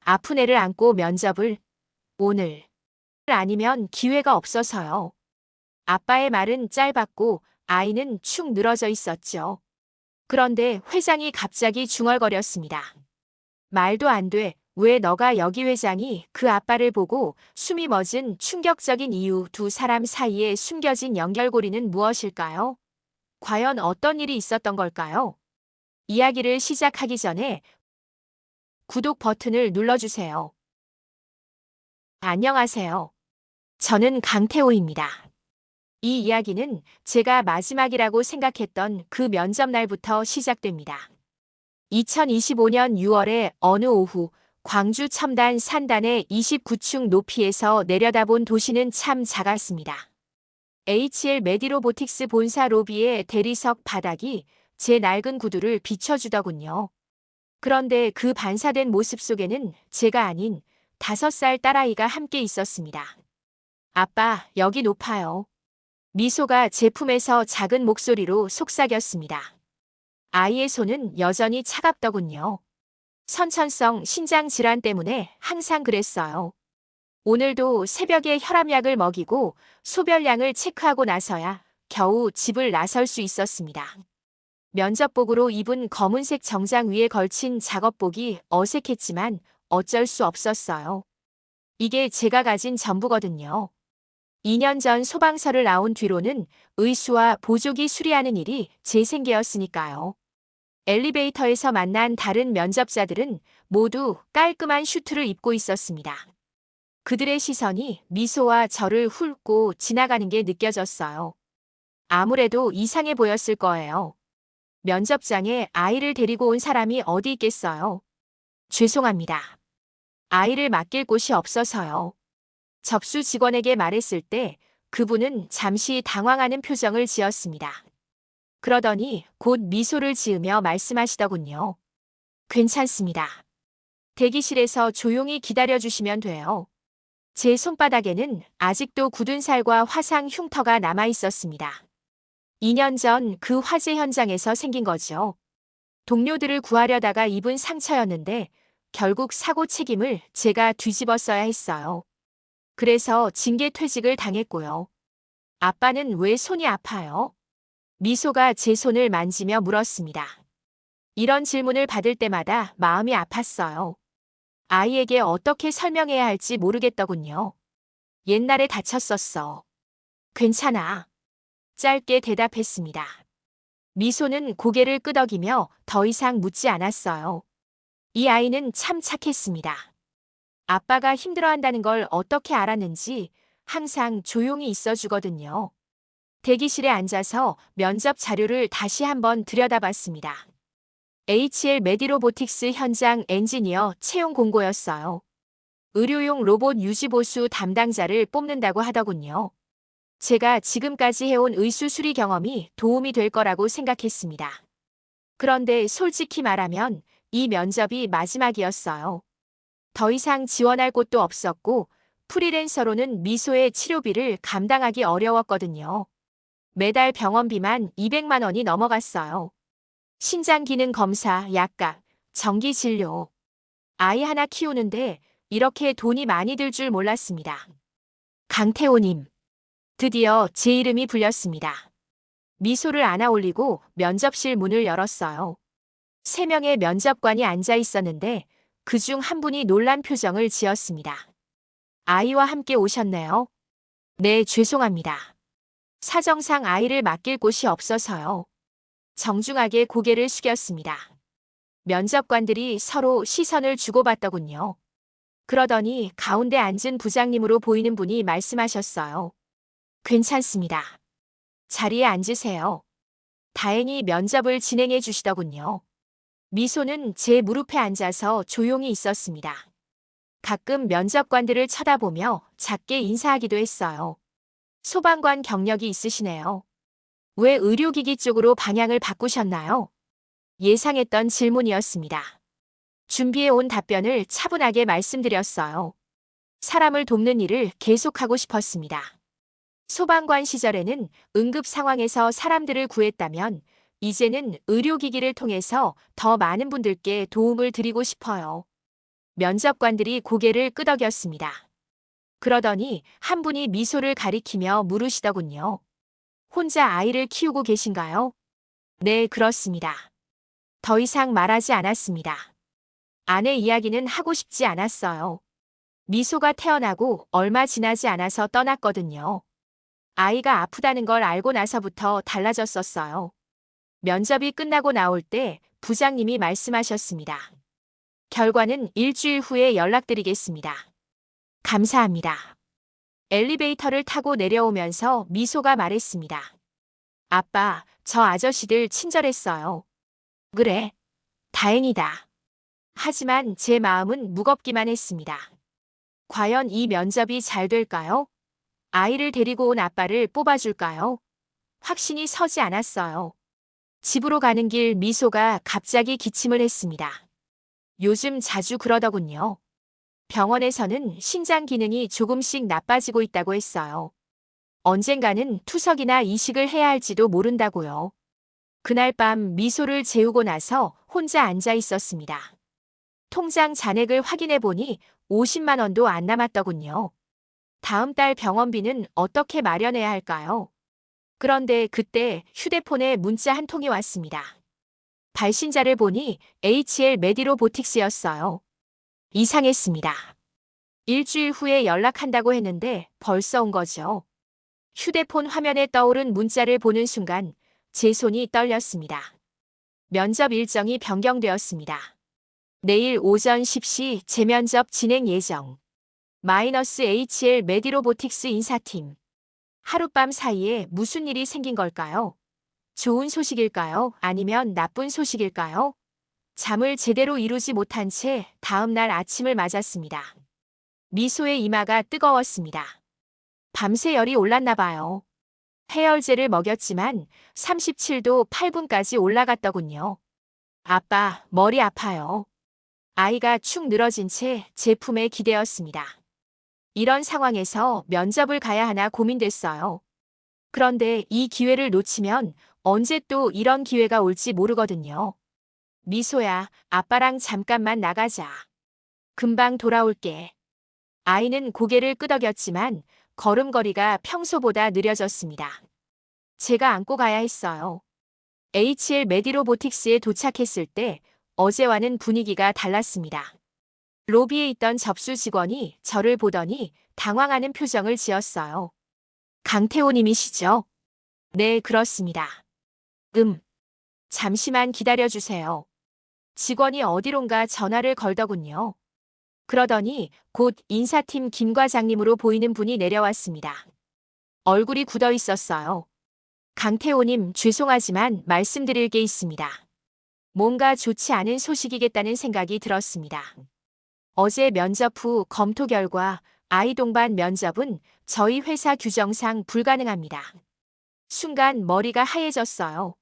아픈 애를 안고 면접을 오늘 아니면 기회가 없어서요. 아빠의 말은 짧았고 아이는 축 늘어져 있었죠. 그런데 회장이 갑자기 중얼거렸습니다. 말도 안 돼. 왜 너가 여기 회장이 그 아빠를 보고 숨이 멎은 충격적인 이유 두 사람 사이에 숨겨진 연결고리는 무엇일까요? 과연 어떤 일이 있었던 걸까요? 이야기를 시작하기 전에 구독 버튼을 눌러주세요. 안녕하세요. 저는 강태호입니다. 이 이야기는 제가 마지막이라고 생각했던 그 면접 날부터 시작됩니다. 2025년 6월의 어느 오후 광주 첨단 산단의 29층 높이에서 내려다본 도시는 참 작았습니다. HL 메디로보틱스 본사 로비의 대리석 바닥이 제 낡은 구두를 비춰주더군요. 그런데 그 반사된 모습 속에는 제가 아닌 5살 딸아이가 함께 있었습니다. 아빠, 여기 높아요. 미소가 제 품에서 작은 목소리로 속삭였습니다. 아이의 손은 여전히 차갑더군요. 선천성 신장 질환 때문에 항상 그랬어요. 오늘도 새벽에 혈압약을 먹이고 소변량을 체크하고 나서야 겨우 집을 나설 수 있었습니다. 면접복으로 입은 검은색 정장 위에 걸친 작업복이 어색했지만 어쩔 수 없었어요. 이게 제가 가진 전부거든요. 2년 전 소방서를 나온 뒤로는 의수와 보조기 수리하는 일이 제 생계였으니까요. 엘리베이터에서 만난 다른 면접자들은 모두 깔끔한 슈트를 입고 있었습니다. 그들의 시선이 미소와 저를 훑고 지나가는 게 느껴졌어요. 아무래도 이상해 보였을 거예요. 면접장에 아이를 데리고 온 사람이 어디 있겠어요? 죄송합니다. 아이를 맡길 곳이 없어서요. 접수 직원에게 말했을 때 그분은 잠시 당황하는 표정을 지었습니다. 그러더니 곧 미소를 지으며 말씀하시더군요. 괜찮습니다. 대기실에서 조용히 기다려주시면 돼요. 제 손바닥에는 아직도 굳은 살과 화상 흉터가 남아 있었습니다. 2년 전 그 화재 현장에서 생긴 거죠. 동료들을 구하려다가 입은 상처였는데 결국 사고 책임을 제가 뒤집었어야 했어요. 그래서 징계 퇴직을 당했고요. 아빠는 왜 손이 아파요? 미소가 제 손을 만지며 물었습니다. 이런 질문을 받을 때마다 마음이 아팠어요. 아이에게 어떻게 설명해야 할지 모르겠더군요. 옛날에 다쳤었어. 괜찮아. 짧게 대답했습니다. 미소는 고개를 끄덕이며 더 이상 묻지 않았어요. 이 아이는 참 착했습니다. 아빠가 힘들어한다는 걸 어떻게 알았는지 항상 조용히 있어 주거든요. 대기실에 앉아서 면접 자료를 다시 한번 들여다봤습니다. HL 메디로보틱스 현장 엔지니어 채용 공고였어요. 의료용 로봇 유지보수 담당자를 뽑는다고 하더군요. 제가 지금까지 해온 의수 수리 경험이 도움이 될 거라고 생각했습니다. 그런데 솔직히 말하면 이 면접이 마지막이었어요. 더 이상 지원할 곳도 없었고 프리랜서로는 미소의 치료비를 감당하기 어려웠거든요. 매달 병원비만 200만 원이 넘어갔어요. 신장 기능 검사, 약값, 정기 진료. 아이 하나 키우는데 이렇게 돈이 많이 들 줄 몰랐습니다. 강태호님. 드디어 제 이름이 불렸습니다. 미소를 안아 올리고 면접실 문을 열었어요. 3명의 면접관이 앉아 있었는데 그중 한 분이 놀란 표정을 지었습니다. 아이와 함께 오셨네요. 네, 죄송합니다. 사정상 아이를 맡길 곳이 없어서요. 정중하게 고개를 숙였습니다. 면접관들이 서로 시선을 주고받더군요. 그러더니 가운데 앉은 부장님으로 보이는 분이 말씀하셨어요. 괜찮습니다. 자리에 앉으세요. 다행히 면접을 진행해 주시더군요. 미소는 제 무릎에 앉아서 조용히 있었습니다. 가끔 면접관들을 쳐다보며 작게 인사하기도 했어요. 소방관 경력이 있으시네요. 왜 의료기기 쪽으로 방향을 바꾸셨나요? 예상했던 질문이었습니다. 준비해온 답변을 차분하게 말씀드렸어요. 사람을 돕는 일을 계속하고 싶었습니다. 소방관 시절에는 응급 상황에서 사람들을 구했다면 이제는 의료기기를 통해서 더 많은 분들께 도움을 드리고 싶어요. 면접관들이 고개를 끄덕였습니다. 그러더니 한 분이 미소를 가리키며 물으시더군요. 혼자 아이를 키우고 계신가요? 네, 그렇습니다. 더 이상 말하지 않았습니다. 아내 이야기는 하고 싶지 않았어요. 미소가 태어나고 얼마 지나지 않아서 떠났거든요. 아이가 아프다는 걸 알고 나서부터 달라졌었어요. 면접이 끝나고 나올 때 부장님이 말씀하셨습니다. 결과는 일주일 후에 연락드리겠습니다. 감사합니다. 엘리베이터를 타고 내려오면서 미소가 말했습니다. 아빠, 저 아저씨들 친절했어요. 그래, 다행이다. 하지만 제 마음은 무겁기만 했습니다. 과연 이 면접이 잘 될까요? 아이를 데리고 온 아빠를 뽑아줄까요? 확신이 서지 않았어요. 집으로 가는 길 미소가 갑자기 기침을 했습니다. 요즘 자주 그러더군요. 병원에서는 신장 기능이 조금씩 나빠지고 있다고 했어요. 언젠가는 투석이나 이식을 해야 할지도 모른다고요. 그날 밤 미소를 재우고 나서 혼자 앉아 있었습니다. 통장 잔액을 확인해 보니 50만 원도 안 남았더군요. 다음 달 병원비는 어떻게 마련해야 할까요? 그런데 그때 휴대폰에 문자 한 통이 왔습니다. 발신자를 보니 HL 메디로보틱스였어요. 이상했습니다. 일주일 후에 연락한다고 했는데 벌써 온 거죠. 휴대폰 화면에 떠오른 문자를 보는 순간 제 손이 떨렸습니다. 면접 일정이 변경되었습니다. 내일 오전 10시 재면접 진행 예정. HL 메디로보틱스 인사팀. 하룻밤 사이에 무슨 일이 생긴 걸까요? 좋은 소식일까요? 아니면 나쁜 소식일까요? 잠을 제대로 이루지 못한 채 다음 날 아침을 맞았습니다. 미소의 이마가 뜨거웠습니다. 밤새 열이 올랐나 봐요. 해열제를 먹였지만 37도 8분까지 올라갔더군요. 아빠, 머리 아파요. 아이가 축 늘어진 채 제품에 기대었습니다. 이런 상황에서 면접을 가야 하나 고민됐어요. 그런데 이 기회를 놓치면 언제 또 이런 기회가 올지 모르거든요. 미소야, 아빠랑 잠깐만 나가자. 금방 돌아올게. 아이는 고개를 끄덕였지만 걸음걸이가 평소보다 느려졌습니다. 제가 안고 가야 했어요. HL 메디로보틱스에 도착했을 때 어제와는 분위기가 달랐습니다. 로비에 있던 접수 직원이 저를 보더니 당황하는 표정을 지었어요. 강태호님이시죠? 네, 그렇습니다. 잠시만 기다려주세요. 직원이 어디론가 전화를 걸더군요. 그러더니 곧 인사팀 김 과장님으로 보이는 분이 내려왔습니다. 얼굴이 굳어 있었어요. 강태호님, 죄송하지만 말씀드릴 게 있습니다. 뭔가 좋지 않은 소식이겠다는 생각이 들었습니다. 어제 면접 후 검토 결과 아이 동반 면접은 저희 회사 규정상 불가능합니다. 순간 머리가 하얘졌어요.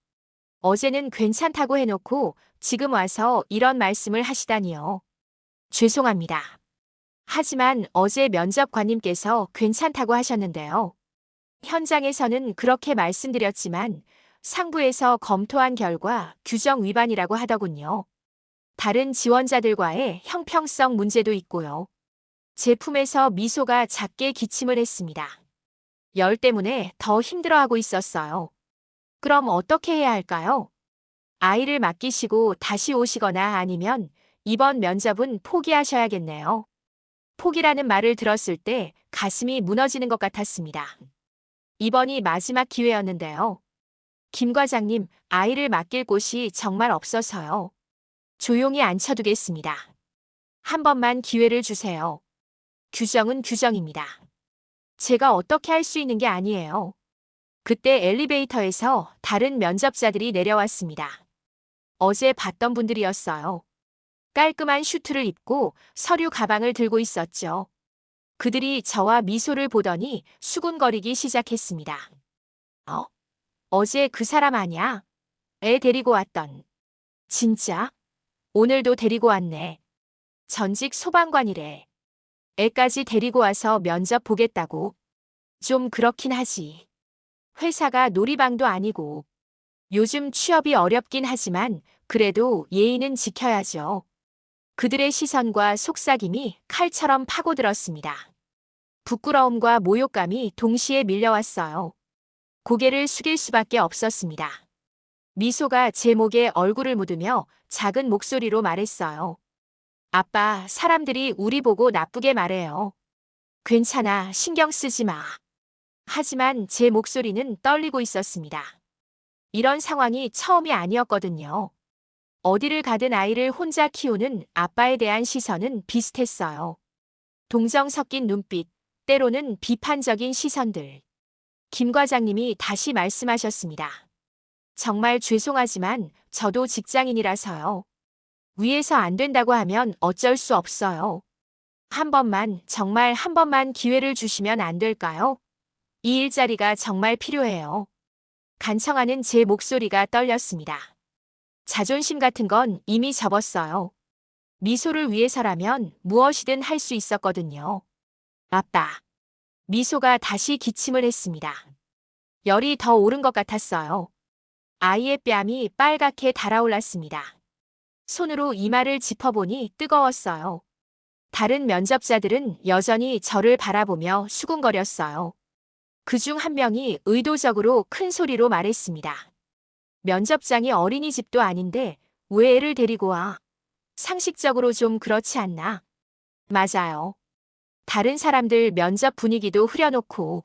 어제는 괜찮다고 해놓고 지금 와서 이런 말씀을 하시다니요. 죄송합니다. 하지만 어제 면접관님께서 괜찮다고 하셨는데요. 현장에서는 그렇게 말씀드렸지만 상부에서 검토한 결과 규정 위반이라고 하더군요. 다른 지원자들과의 형평성 문제도 있고요. 제품에서 미소가 작게 기침을 했습니다. 열 때문에 더 힘들어하고 있었어요. 그럼 어떻게 해야 할까요? 아이를 맡기시고 다시 오시거나 아니면 이번 면접은 포기하셔야겠네요. 포기라는 말을 들었을 때 가슴이 무너지는 것 같았습니다. 이번이 마지막 기회였는데요. 김 과장님, 아이를 맡길 곳이 정말 없어서요. 조용히 앉혀두겠습니다. 한 번만 기회를 주세요. 규정은 규정입니다. 제가 어떻게 할 수 있는 게 아니에요. 그때 엘리베이터에서 다른 면접자들이 내려왔습니다. 어제 봤던 분들이었어요. 깔끔한 슈트를 입고 서류 가방을 들고 있었죠. 그들이 저와 미소를 보더니 수군거리기 시작했습니다. 어제 그 사람 아냐? 애 데리고 왔던. 진짜? 오늘도 데리고 왔네. 전직 소방관이래. 애까지 데리고 와서 면접 보겠다고. 좀 그렇긴 하지. 회사가 놀이방도 아니고. 요즘 취업이 어렵긴 하지만 그래도 예의는 지켜야죠. 그들의 시선과 속삭임이 칼처럼 파고들었습니다. 부끄러움과 모욕감이 동시에 밀려왔어요. 고개를 숙일 수밖에 없었습니다. 미소가 제 목에 얼굴을 묻으며 작은 목소리로 말했어요. 아빠, 사람들이 우리 보고 나쁘게 말해요. 괜찮아, 신경 쓰지 마. 하지만 제 목소리는 떨리고 있었습니다. 이런 상황이 처음이 아니었거든요. 어디를 가든 아이를 혼자 키우는 아빠에 대한 시선은 비슷했어요. 동정 섞인 눈빛, 때로는 비판적인 시선들. 김 과장님이 다시 말씀하셨습니다. 정말 죄송하지만 저도 직장인이라서요. 위에서 안 된다고 하면 어쩔 수 없어요. 한 번만, 정말 한 번만 기회를 주시면 안 될까요? 이 일자리가 정말 필요해요. 간청하는 제 목소리가 떨렸습니다. 자존심 같은 건 이미 접었어요. 미소를 위해서라면 무엇이든 할 수 있었거든요. 아빠. 미소가 다시 기침을 했습니다. 열이 더 오른 것 같았어요. 아이의 뺨이 빨갛게 달아올랐습니다. 손으로 이마를 짚어보니 뜨거웠어요. 다른 면접자들은 여전히 저를 바라보며 수군거렸어요. 그중 한 명이 의도적으로 큰 소리로 말했습니다. 면접장이 어린이집도 아닌데 왜 애를 데리고 와? 상식적으로 좀 그렇지 않나? 맞아요. 다른 사람들 면접 분위기도 흐려놓고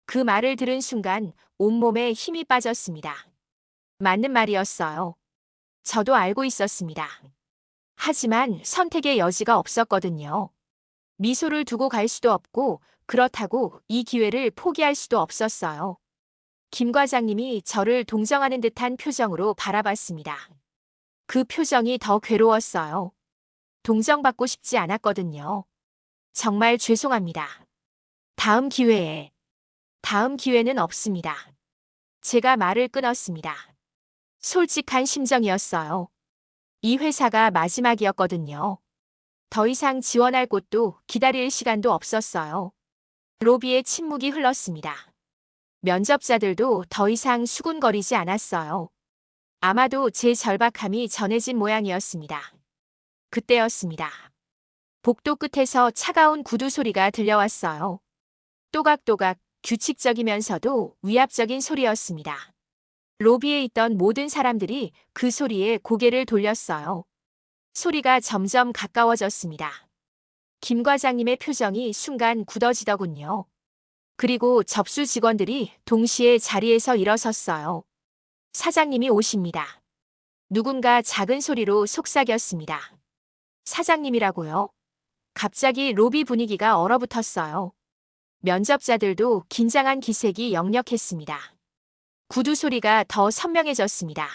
그 말을 들은 순간 온몸에 힘이 빠졌습니다. 맞는 말이었어요. 저도 알고 있었습니다. 하지만 선택의 여지가 없었거든요. 미소를 두고 갈 수도 없고 그렇다고 이 기회를 포기할 수도 없었어요. 김 과장님이 저를 동정하는 듯한 표정으로 바라봤습니다. 그 표정이 더 괴로웠어요. 동정받고 싶지 않았거든요. 정말 죄송합니다. 다음 기회에. 다음 기회는 없습니다. 제가 말을 끊었습니다. 솔직한 심정이었어요. 이 회사가 마지막이었거든요. 더 이상 지원할 곳도 기다릴 시간도 없었어요. 로비에 침묵이 흘렀습니다. 면접자들도 더 이상 수군거리지 않았어요. 아마도 제 절박함이 전해진 모양이었습니다. 그때였습니다. 복도 끝에서 차가운 구두 소리가 들려왔어요. 또각또각 규칙적이면서도 위압적인 소리였습니다. 로비에 있던 모든 사람들이 그 소리에 고개를 돌렸어요. 소리가 점점 가까워졌습니다. 김 과장님의 표정이 순간 굳어지더군요. 그리고 접수 직원들이 동시에 자리에서 일어섰어요. 사장님이 오십니다. 누군가 작은 소리로 속삭였습니다. 사장님이라고요? 갑자기 로비 분위기가 얼어붙었어요. 면접자들도 긴장한 기색이 역력했습니다. 구두 소리가 더 선명해졌습니다.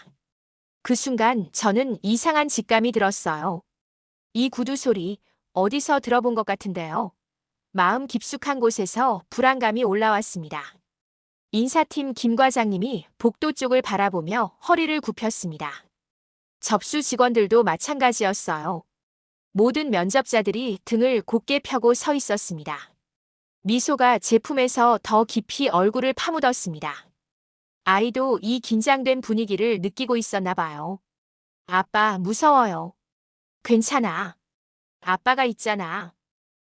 그 순간 저는 이상한 직감이 들었어요. 이 구두 소리 어디서 들어본 것 같은데요. 마음 깊숙한 곳에서 불안감이 올라왔습니다. 인사팀 김 과장님이 복도 쪽을 바라보며 허리를 굽혔습니다. 접수 직원들도 마찬가지였어요. 모든 면접자들이 등을 곧게 펴고 서 있었습니다. 미소가 제 품에서 더 깊이 얼굴을 파묻었습니다. 아이도 이 긴장된 분위기를 느끼고 있었나 봐요. 아빠, 무서워요. 괜찮아. 아빠가 있잖아.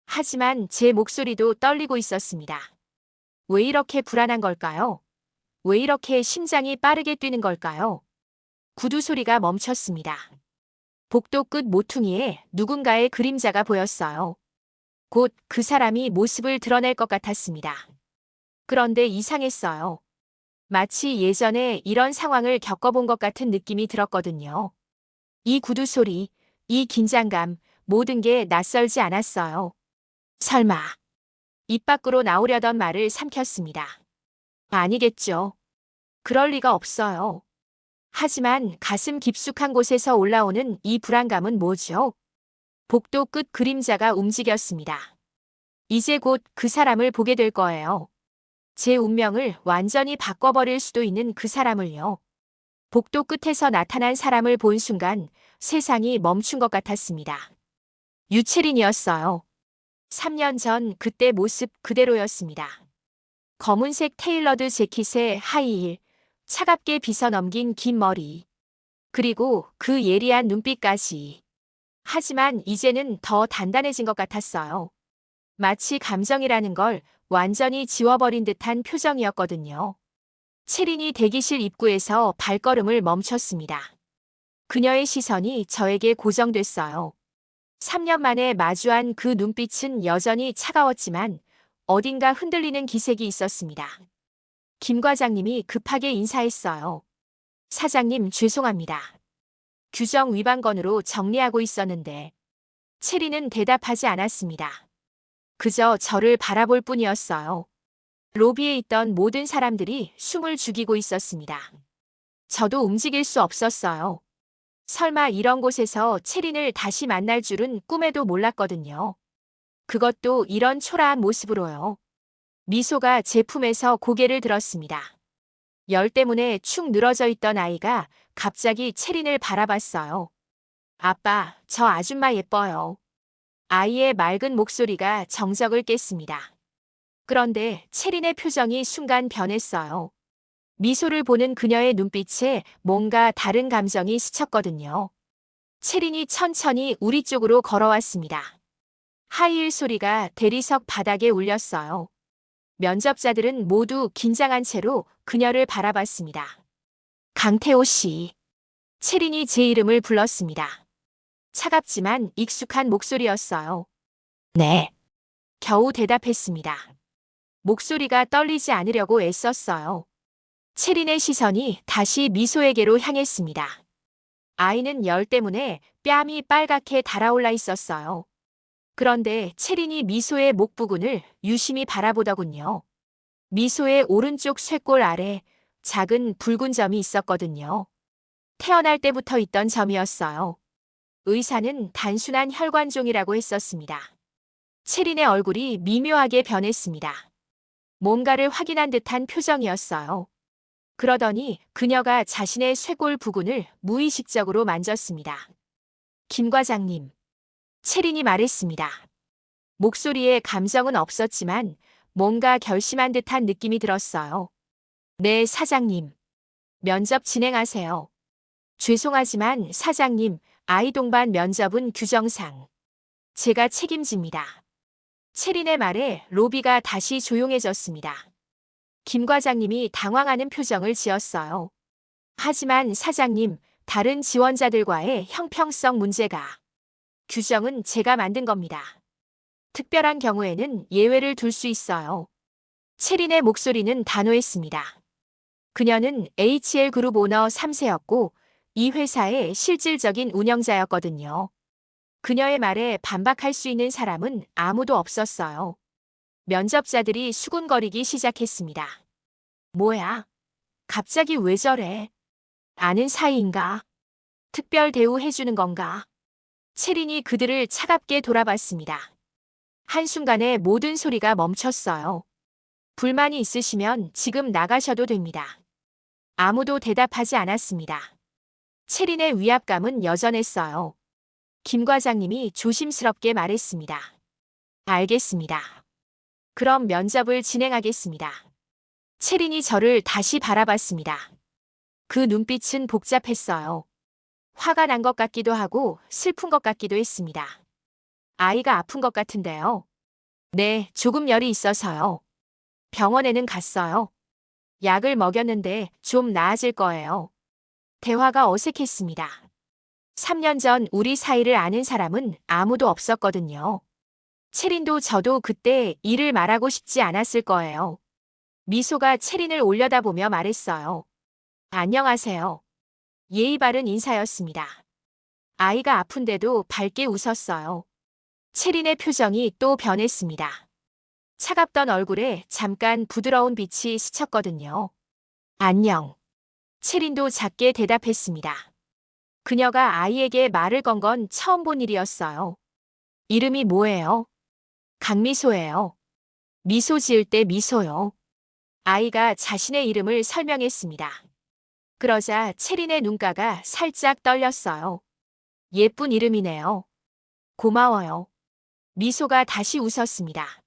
하지만 제 목소리도 떨리고 있었습니다. 왜 이렇게 불안한 걸까요? 왜 이렇게 심장이 빠르게 뛰는 걸까요? 구두 소리가 멈췄습니다. 복도 끝 모퉁이에 누군가의 그림자가 보였어요. 곧 그 사람이 모습을 드러낼 것 같았습니다. 그런데 이상했어요. 마치 예전에 이런 상황을 겪어본 것 같은 느낌이 들었거든요. 이 구두 소리, 이 긴장감, 모든 게 낯설지 않았어요. 설마. 입 밖으로 나오려던 말을 삼켰습니다. 아니겠죠. 그럴 리가 없어요. 하지만 가슴 깊숙한 곳에서 올라오는 이 불안감은 뭐죠? 복도 끝 그림자가 움직였습니다. 이제 곧 그 사람을 보게 될 거예요. 제 운명을 완전히 바꿔버릴 수도 있는 그 사람을요. 복도 끝에서 나타난 사람을 본 순간 세상이 멈춘 것 같았습니다. 유채린이었어요. 3년 전 그때 모습 그대로였습니다. 검은색 테일러드 재킷에 하이힐, 차갑게 빗어넘긴 긴 머리. 그리고 그 예리한 눈빛까지. 하지만 이제는 더 단단해진 것 같았어요. 마치 감정이라는 걸 완전히 지워버린 듯한 표정이었거든요. 채린이 대기실 입구에서 발걸음을 멈췄습니다. 그녀의 시선이 저에게 고정됐어요. 3년 만에 마주한 그 눈빛은 여전히 차가웠지만 어딘가 흔들리는 기색이 있었습니다. 김 과장님이 급하게 인사했어요. 사장님, 죄송합니다. 규정 위반 건으로 정리하고 있었는데 채리는 대답하지 않았습니다. 그저 저를 바라볼 뿐이었어요. 로비에 있던 모든 사람들이 숨을 죽이고 있었습니다. 저도 움직일 수 없었어요. 설마 이런 곳에서 채린을 다시 만날 줄은 꿈에도 몰랐거든요. 그것도 이런 초라한 모습으로요. 미소가 제 품에서 고개를 들었습니다. 열 때문에 축 늘어져 있던 아이가 갑자기 채린을 바라봤어요. 아빠, 저 아줌마 예뻐요. 아이의 맑은 목소리가 정적을 깼습니다. 그런데 채린의 표정이 순간 변했어요. 미소를 보는 그녀의 눈빛에 뭔가 다른 감정이 스쳤거든요. 채린이 천천히 우리 쪽으로 걸어왔습니다. 하이힐 소리가 대리석 바닥에 울렸어요. 면접자들은 모두 긴장한 채로 그녀를 바라봤습니다. 강태호 씨. 채린이 제 이름을 불렀습니다. 차갑지만 익숙한 목소리였어요. 네. 겨우 대답했습니다. 목소리가 떨리지 않으려고 애썼어요. 채린의 시선이 다시 미소에게로 향했습니다. 아이는 열 때문에 뺨이 빨갛게 달아올라 있었어요. 그런데 채린이 미소의 목 부분을 유심히 바라보더군요. 미소의 오른쪽 쇄골 아래 작은 붉은 점이 있었거든요. 태어날 때부터 있던 점이었어요. 의사는 단순한 혈관종이라고 했었습니다. 채린의 얼굴이 미묘하게 변했습니다. 뭔가를 확인한 듯한 표정이었어요. 그러더니 그녀가 자신의 쇄골 부근을 무의식적으로 만졌습니다. 김 과장님. 채린이 말했습니다. 목소리에 감정은 없었지만 뭔가 결심한 듯한 느낌이 들었어요. 네, 사장님. 면접 진행하세요. 죄송하지만 사장님, 아이 동반 면접은 규정상 제가 책임집니다. 채린의 말에 로비가 다시 조용해졌습니다. 김 과장님이 당황하는 표정을 지었어요. 하지만 사장님, 다른 지원자들과의 형평성 문제가 규정은 제가 만든 겁니다. 특별한 경우에는 예외를 둘 수 있어요. 채린의 목소리는 단호했습니다. 그녀는 HL그룹 오너 3세였고 이 회사의 실질적인 운영자였거든요. 그녀의 말에 반박할 수 있는 사람은 아무도 없었어요. 면접자들이 수군거리기 시작했습니다. 뭐야? 갑자기 왜 저래? 아는 사이인가? 특별 대우해주는 건가? 채린이 그들을 차갑게 돌아봤습니다. 한순간에 모든 소리가 멈췄어요. 불만이 있으시면 지금 나가셔도 됩니다. 아무도 대답하지 않았습니다. 채린의 위압감은 여전했어요. 김 과장님이 조심스럽게 말했습니다. 알겠습니다. 그럼 면접을 진행하겠습니다. 채린이 저를 다시 바라봤습니다. 그 눈빛은 복잡했어요. 화가 난 것 같기도 하고 슬픈 것 같기도 했습니다. 아이가 아픈 것 같은데요. 네, 조금 열이 있어서요. 병원에는 갔어요. 약을 먹였는데 좀 나아질 거예요. 대화가 어색했습니다. 3년 전 우리 사이를 아는 사람은 아무도 없었거든요. 채린도 저도 그때 일을 말하고 싶지 않았을 거예요. 미소가 채린을 올려다보며 말했어요. 안녕하세요. 예의 바른 인사였습니다. 아이가 아픈데도 밝게 웃었어요. 채린의 표정이 또 변했습니다. 차갑던 얼굴에 잠깐 부드러운 빛이 스쳤거든요. 안녕. 채린도 작게 대답했습니다. 그녀가 아이에게 말을 건 건 처음 본 일이었어요. 이름이 뭐예요? 강미소예요. 미소 지을 때 미소요. 아이가 자신의 이름을 설명했습니다. 그러자 채린의 눈가가 살짝 떨렸어요. 예쁜 이름이네요. 고마워요. 미소가 다시 웃었습니다.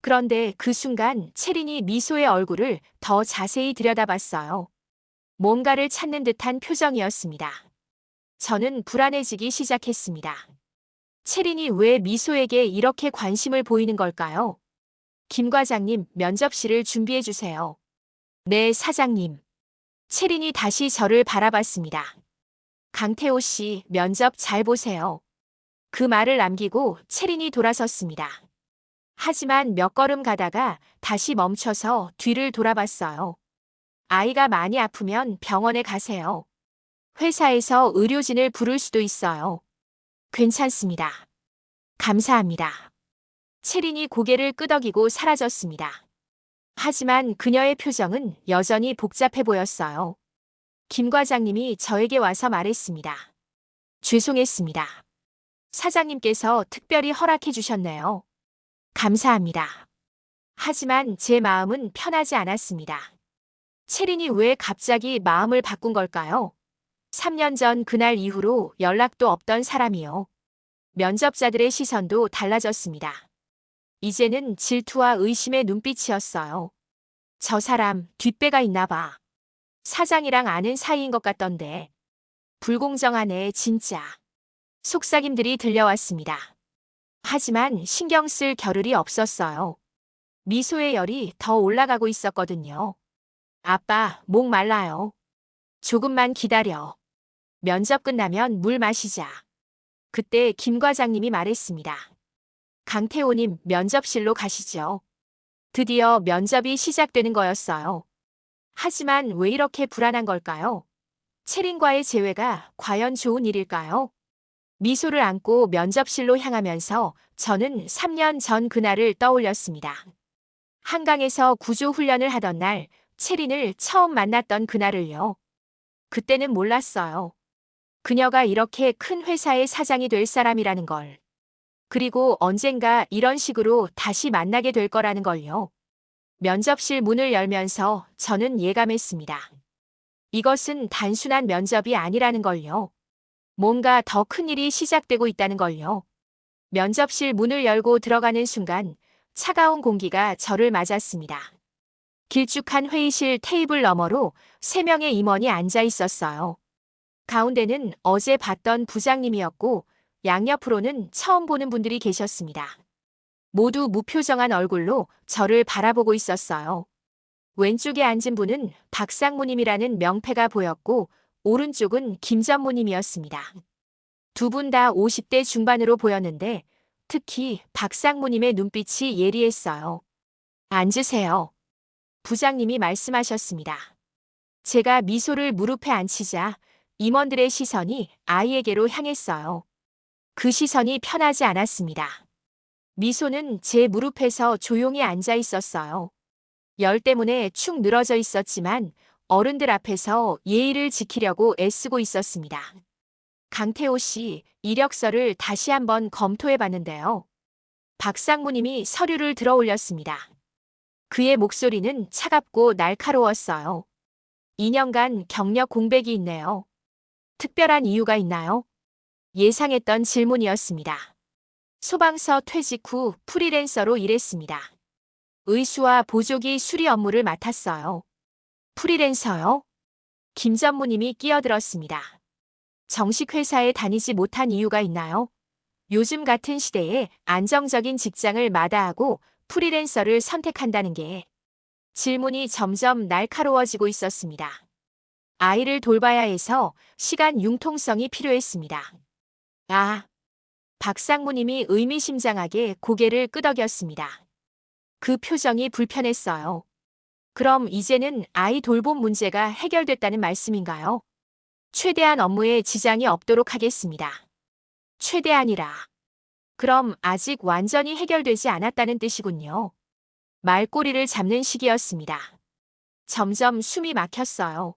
그런데 그 순간 채린이 미소의 얼굴을 더 자세히 들여다봤어요. 뭔가를 찾는 듯한 표정이었습니다. 저는 불안해지기 시작했습니다. 채린이 왜 미소에게 이렇게 관심을 보이는 걸까요? 김 과장님, 면접실을 준비해 주세요. 네, 사장님. 채린이 다시 저를 바라봤습니다. 강태호 씨, 면접 잘 보세요. 그 말을 남기고 채린이 돌아섰습니다. 하지만 몇 걸음 가다가 다시 멈춰서 뒤를 돌아봤어요. 아이가 많이 아프면 병원에 가세요. 회사에서 의료진을 부를 수도 있어요. 괜찮습니다. 감사합니다. 채린이 고개를 끄덕이고 사라졌습니다. 하지만 그녀의 표정은 여전히 복잡해 보였어요. 김 과장님이 저에게 와서 말했습니다. 죄송했습니다. 사장님께서 특별히 허락해 주셨네요. 감사합니다. 하지만 제 마음은 편하지 않았습니다. 채린이 왜 갑자기 마음을 바꾼 걸까요? 3년 전 그날 이후로 연락도 없던 사람이요. 면접자들의 시선도 달라졌습니다. 이제는 질투와 의심의 눈빛이었어요. 저 사람 뒷배가 있나 봐. 사장이랑 아는 사이인 것 같던데. 불공정하네, 진짜. 속삭임들이 들려왔습니다. 하지만 신경 쓸 겨를이 없었어요. 미소의 열이 더 올라가고 있었거든요. 아빠, 목 말라요. 조금만 기다려. 면접 끝나면 물 마시자. 그때 김 과장님이 말했습니다. 강태호님, 면접실로 가시죠. 드디어 면접이 시작되는 거였어요. 하지만 왜 이렇게 불안한 걸까요? 채린과의 재회가 과연 좋은 일일까요? 미소를 안고 면접실로 향하면서 저는 3년 전 그날을 떠올렸습니다. 한강에서 구조 훈련을 하던 날, 채린을 처음 만났던 그날을요. 그때는 몰랐어요. 그녀가 이렇게 큰 회사의 사장이 될 사람이라는 걸. 그리고 언젠가 이런 식으로 다시 만나게 될 거라는 걸요. 면접실 문을 열면서 저는 예감했습니다. 이것은 단순한 면접이 아니라는 걸요. 뭔가 더 큰 일이 시작되고 있다는 걸요. 면접실 문을 열고 들어가는 순간 차가운 공기가 저를 맞았습니다. 길쭉한 회의실 테이블 너머로 3명의 임원이 앉아 있었어요. 가운데는 어제 봤던 부장님이었고 양옆으로는 처음 보는 분들이 계셨습니다. 모두 무표정한 얼굴로 저를 바라보고 있었어요. 왼쪽에 앉은 분은 박상무님이라는 명패가 보였고 오른쪽은 김 전무님이었습니다. 두 분 다 50대 중반으로 보였는데 특히 박상무님의 눈빛이 예리했어요. 앉으세요. 부장님이 말씀하셨습니다. 제가 미소를 무릎에 앉히자 임원들의 시선이 아이에게로 향했어요. 그 시선이 편하지 않았습니다. 미소는 제 무릎에서 조용히 앉아 있었어요. 열 때문에 축 늘어져 있었지만 어른들 앞에서 예의를 지키려고 애쓰고 있었습니다. 강태호 씨, 이력서를 다시 한번 검토해 봤는데요. 박상무님이 서류를 들어 올렸습니다. 그의 목소리는 차갑고 날카로웠어요. 2년간 경력 공백이 있네요. 특별한 이유가 있나요? 예상했던 질문이었습니다. 소방서 퇴직 후 프리랜서로 일했습니다. 의수와 보조기 수리 업무를 맡았어요. 프리랜서요? 김 전무님이 끼어들었습니다. 정식 회사에 다니지 못한 이유가 있나요? 요즘 같은 시대에 안정적인 직장을 마다하고 프리랜서를 선택한다는 게 질문이 점점 날카로워지고 있었습니다. 아이를 돌봐야 해서 시간 융통성이 필요했습니다. 아, 박상무님이 의미심장하게 고개를 끄덕였습니다. 그 표정이 불편했어요. 그럼 이제는 아이 돌봄 문제가 해결됐다는 말씀인가요? 최대한 업무에 지장이 없도록 하겠습니다. 최대한이라. 그럼 아직 완전히 해결되지 않았다는 뜻이군요. 말꼬리를 잡는 시기였습니다. 점점 숨이 막혔어요.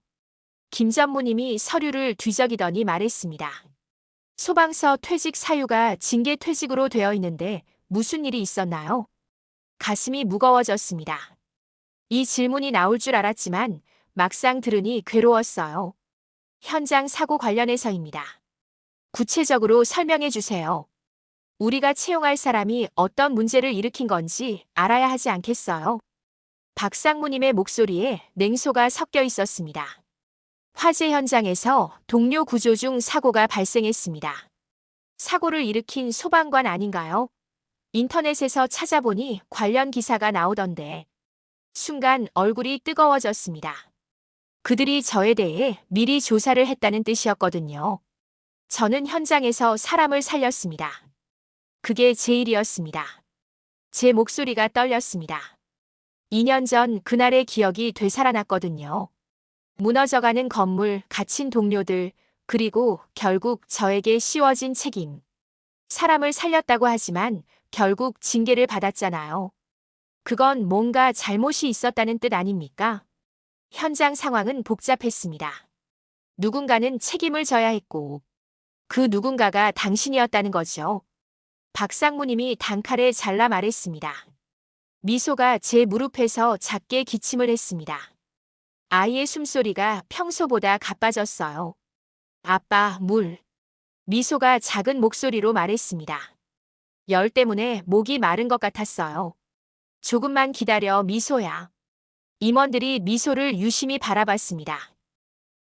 김 전무님이 서류를 뒤적이더니 말했습니다. 소방서 퇴직 사유가 징계 퇴직으로 되어 있는데 무슨 일이 있었나요? 가슴이 무거워졌습니다. 이 질문이 나올 줄 알았지만 막상 들으니 괴로웠어요. 현장 사고 관련해서입니다. 구체적으로 설명해 주세요. 우리가 채용할 사람이 어떤 문제를 일으킨 건지 알아야 하지 않겠어요? 박상무님의 목소리에 냉소가 섞여 있었습니다. 화재 현장에서 동료 구조 중 사고가 발생했습니다. 사고를 일으킨 소방관 아닌가요? 인터넷에서 찾아보니 관련 기사가 나오던데. 순간 얼굴이 뜨거워졌습니다. 그들이 저에 대해 미리 조사를 했다는 뜻이었거든요. 저는 현장에서 사람을 살렸습니다. 그게 제 일이었습니다. 제 목소리가 떨렸습니다. 2년 전 그날의 기억이 되살아났거든요. 무너져가는 건물, 갇힌 동료들, 그리고 결국 저에게 씌워진 책임. 사람을 살렸다고 하지만 결국 징계를 받았잖아요. 그건 뭔가 잘못이 있었다는 뜻 아닙니까? 현장 상황은 복잡했습니다. 누군가는 책임을 져야 했고, 그 누군가가 당신이었다는 거죠. 박상무님이 단칼에 잘라 말했습니다. 미소가 제 무릎에서 작게 기침을 했습니다. 아이의 숨소리가 평소보다 가빠졌어요. 아빠, 물. 미소가 작은 목소리로 말했습니다. 열 때문에 목이 마른 것 같았어요. 조금만 기다려, 미소야. 임원들이 미소를 유심히 바라봤습니다.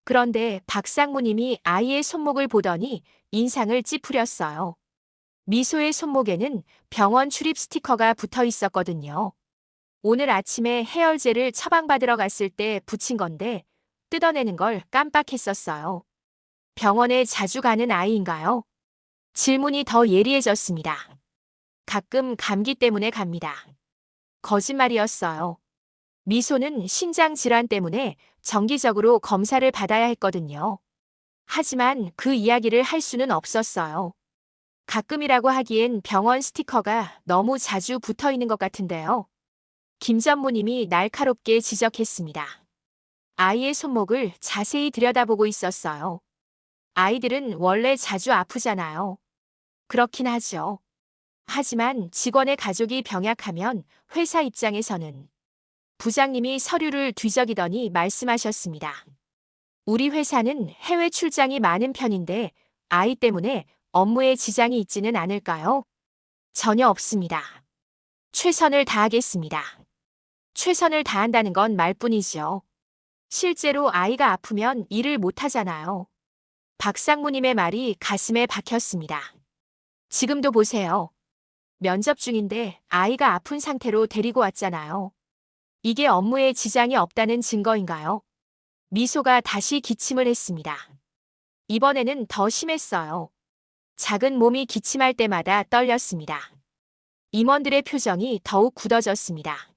그런데 박상무님이 아이의 손목을 보더니 인상을 찌푸렸어요. 미소의 손목에는 병원 출입 스티커가 붙어 있었거든요. 오늘 아침에 해열제를 처방받으러 갔을 때 붙인 건데 뜯어내는 걸 깜빡했었어요. 병원에 자주 가는 아이인가요? 질문이 더 예리해졌습니다. 가끔 감기 때문에 갑니다. 거짓말이었어요. 미소는 신장 질환 때문에 정기적으로 검사를 받아야 했거든요. 하지만 그 이야기를 할 수는 없었어요. 가끔이라고 하기엔 병원 스티커가 너무 자주 붙어 있는 것 같은데요. 김 전무님이 날카롭게 지적했습니다. 아이의 손목을 자세히 들여다보고 있었어요. 아이들은 원래 자주 아프잖아요. 그렇긴 하죠. 하지만 직원의 가족이 병약하면 회사 입장에서는 부장님이 서류를 뒤적이더니 말씀하셨습니다. 우리 회사는 해외 출장이 많은 편인데 아이 때문에 업무에 지장이 있지는 않을까요? 전혀 없습니다. 최선을 다하겠습니다. 최선을 다한다는 건 말뿐이죠. 실제로 아이가 아프면 일을 못하잖아요. 박상무님의 말이 가슴에 박혔습니다. 지금도 보세요. 면접 중인데 아이가 아픈 상태로 데리고 왔잖아요. 이게 업무에 지장이 없다는 증거인가요? 미소가 다시 기침을 했습니다. 이번에는 더 심했어요. 작은 몸이 기침할 때마다 떨렸습니다. 임원들의 표정이 더욱 굳어졌습니다.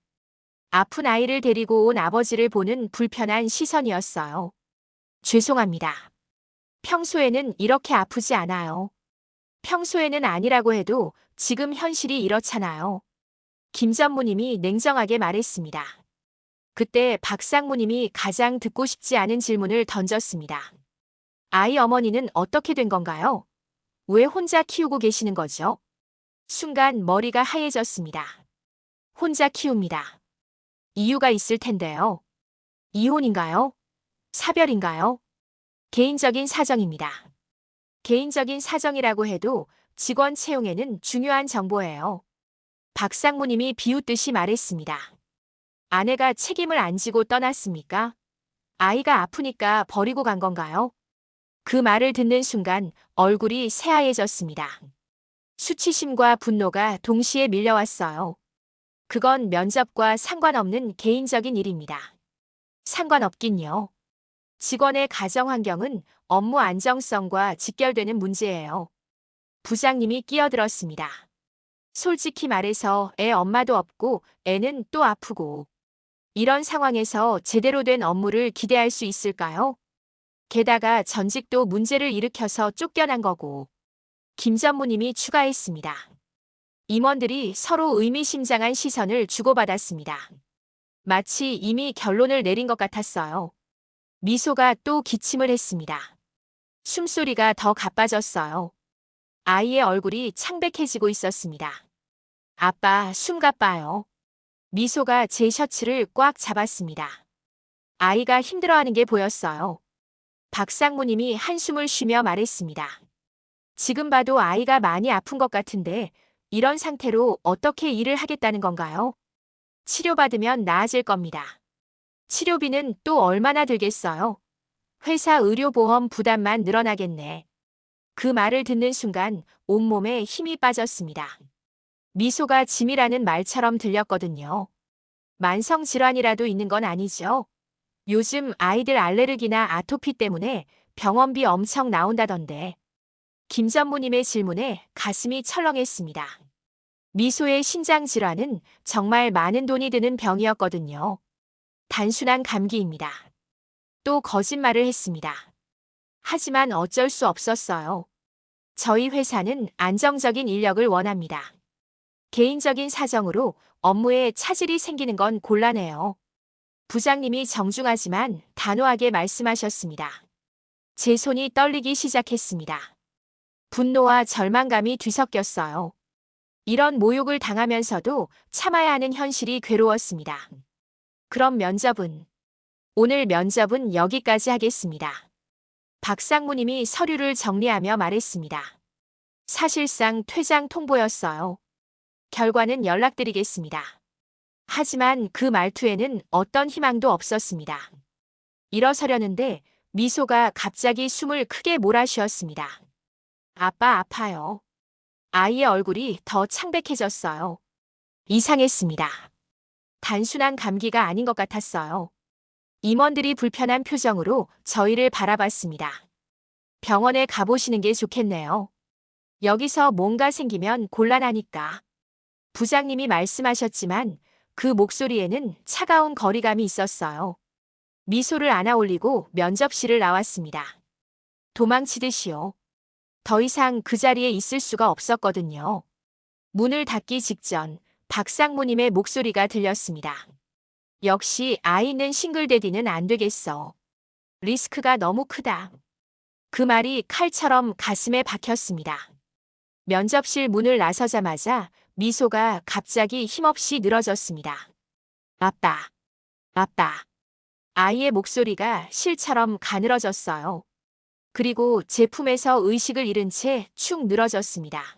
아픈 아이를 데리고 온 아버지를 보는 불편한 시선이었어요. 죄송합니다. 평소에는 이렇게 아프지 않아요. 평소에는 아니라고 해도 지금 현실이 이렇잖아요. 김 전무님이 냉정하게 말했습니다. 그때 박상무님이 가장 듣고 싶지 않은 질문을 던졌습니다. 아이 어머니는 어떻게 된 건가요? 왜 혼자 키우고 계시는 거죠? 순간 머리가 하얘졌습니다. 혼자 키웁니다. 이유가 있을 텐데요. 이혼인가요? 사별인가요? 개인적인 사정입니다. 개인적인 사정이라고 해도 직원 채용에는 중요한 정보예요. 박상무님이 비웃듯이 말했습니다. 아내가 책임을 안 지고 떠났습니까? 아이가 아프니까 버리고 간 건가요? 그 말을 듣는 순간 얼굴이 새하얘졌습니다. 수치심과 분노가 동시에 밀려왔어요. 그건 면접과 상관없는 개인적인 일입니다. 상관없긴요. 직원의 가정 환경은 업무 안정성과 직결되는 문제예요. 부장님이 끼어들었습니다. 솔직히 말해서 애 엄마도 없고 애는 또 아프고 이런 상황에서 제대로 된 업무를 기대할 수 있을까요? 게다가 전직도 문제를 일으켜서 쫓겨난 거고. 김 전무님이 추가했습니다. 임원들이 서로 의미심장한 시선을 주고받았습니다. 마치 이미 결론을 내린 것 같았어요. 미소가 또 기침을 했습니다. 숨소리가 더 가빠졌어요. 아이의 얼굴이 창백해지고 있었습니다. 아빠, 숨 가빠요. 미소가 제 셔츠를 꽉 잡았습니다. 아이가 힘들어하는 게 보였어요. 박상무님이 한숨을 쉬며 말했습니다. 지금 봐도 아이가 많이 아픈 것 같은데 이런 상태로 어떻게 일을 하겠다는 건가요? 치료받으면 나아질 겁니다. 치료비는 또 얼마나 들겠어요? 회사 의료보험 부담만 늘어나겠네. 그 말을 듣는 순간 온몸에 힘이 빠졌습니다. 미소가 짐이라는 말처럼 들렸거든요. 만성질환이라도 있는 건 아니죠? 요즘 아이들 알레르기나 아토피 때문에 병원비 엄청 나온다던데. 김 전무님의 질문에 가슴이 철렁했습니다. 미소의 신장질환은 정말 많은 돈이 드는 병이었거든요. 단순한 감기입니다. 또 거짓말을 했습니다. 하지만 어쩔 수 없었어요. 저희 회사는 안정적인 인력을 원합니다. 개인적인 사정으로 업무에 차질이 생기는 건 곤란해요. 부장님이 정중하지만 단호하게 말씀하셨습니다. 제 손이 떨리기 시작했습니다. 분노와 절망감이 뒤섞였어요. 이런 모욕을 당하면서도 참아야 하는 현실이 괴로웠습니다. 그럼 오늘 면접은 여기까지 하겠습니다. 박상무님이 서류를 정리하며 말했습니다. 사실상 퇴장 통보였어요. 결과는 연락드리겠습니다. 하지만 그 말투에는 어떤 희망도 없었습니다. 일어서려는데 미소가 갑자기 숨을 크게 몰아쉬었습니다. 아빠 아파요. 아이의 얼굴이 더 창백해졌어요. 이상했습니다. 단순한 감기가 아닌 것 같았어요. 임원들이 불편한 표정으로 저희를 바라봤습니다. 병원에 가보시는 게 좋겠네요. 여기서 뭔가 생기면 곤란하니까. 부장님이 말씀하셨지만 그 목소리에는 차가운 거리감이 있었어요. 미소를 안아 올리고 면접실을 나왔습니다. 도망치듯이요. 더 이상 그 자리에 있을 수가 없었거든요. 문을 닫기 직전 박상무님의 목소리가 들렸습니다. 역시 아이 있는 싱글데디는 안 되겠어. 리스크가 너무 크다. 그 말이 칼처럼 가슴에 박혔습니다. 면접실 문을 나서자마자 미소가 갑자기 힘없이 늘어졌습니다. 아빠, 아빠. 아이의 목소리가 실처럼 가늘어졌어요. 그리고 제품에서 의식을 잃은 채 축 늘어졌습니다.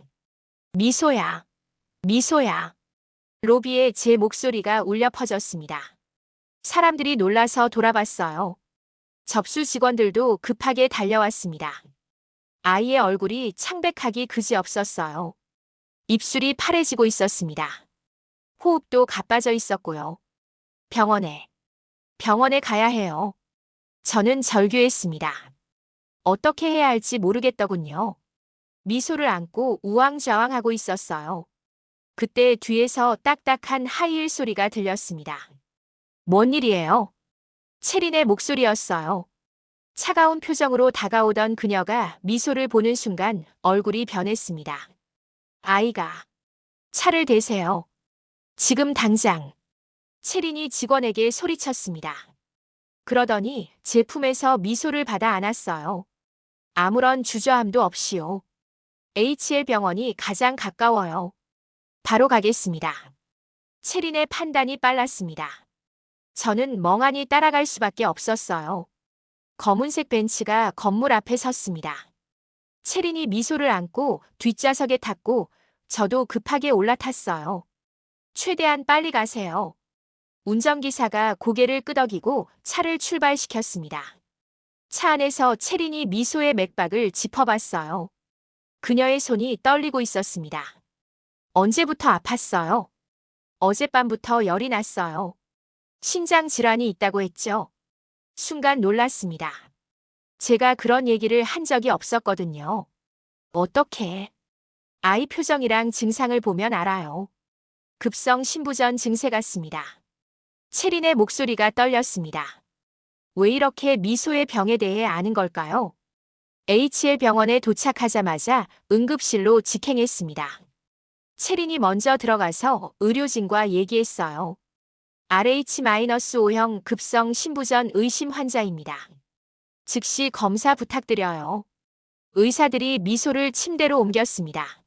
미소야, 미소야. 로비에 제 목소리가 울려 퍼졌습니다. 사람들이 놀라서 돌아봤어요. 접수 직원들도 급하게 달려왔습니다. 아이의 얼굴이 창백하기 그지없었어요. 입술이 파래지고 있었습니다. 호흡도 가빠져 있었고요. 병원에 가야 해요. 저는 절규했습니다. 어떻게 해야 할지 모르겠더군요. 미소를 안고 우왕좌왕하고 있었어요. 그때 뒤에서 딱딱한 하이힐 소리가 들렸습니다. 뭔 일이에요? 체린의 목소리였어요. 차가운 표정으로 다가오던 그녀가 미소를 보는 순간 얼굴이 변했습니다. 아이가. 차를 대세요. 지금 당장. 체린이 직원에게 소리쳤습니다. 그러더니 제품에서 미소를 받아 안았어요. 아무런 주저함도 없이요. HL 병원이 가장 가까워요. 바로 가겠습니다. 체린의 판단이 빨랐습니다. 저는 멍하니 따라갈 수밖에 없었어요. 검은색 벤츠가 건물 앞에 섰습니다. 체린이 미소를 안고 뒷좌석에 탔고 저도 급하게 올라탔어요. 최대한 빨리 가세요. 운전기사가 고개를 끄덕이고 차를 출발시켰습니다. 차 안에서 체린이 미소의 맥박을 짚어봤어요. 그녀의 손이 떨리고 있었습니다. 언제부터 아팠어요? 어젯밤부터 열이 났어요. 신장 질환이 있다고 했죠. 순간 놀랐습니다. 제가 그런 얘기를 한 적이 없었거든요. 어떻게? 아이 표정이랑 증상을 보면 알아요. 급성 신부전 증세 같습니다. 체린의 목소리가 떨렸습니다. 왜 이렇게 미소의 병에 대해 아는 걸까요? HL 병원에 도착하자마자 응급실로 직행했습니다. 체린이 먼저 들어가서 의료진과 얘기했어요. RH-5형 급성 신부전 의심 환자입니다. 즉시 검사 부탁드려요. 의사들이 미소를 침대로 옮겼습니다.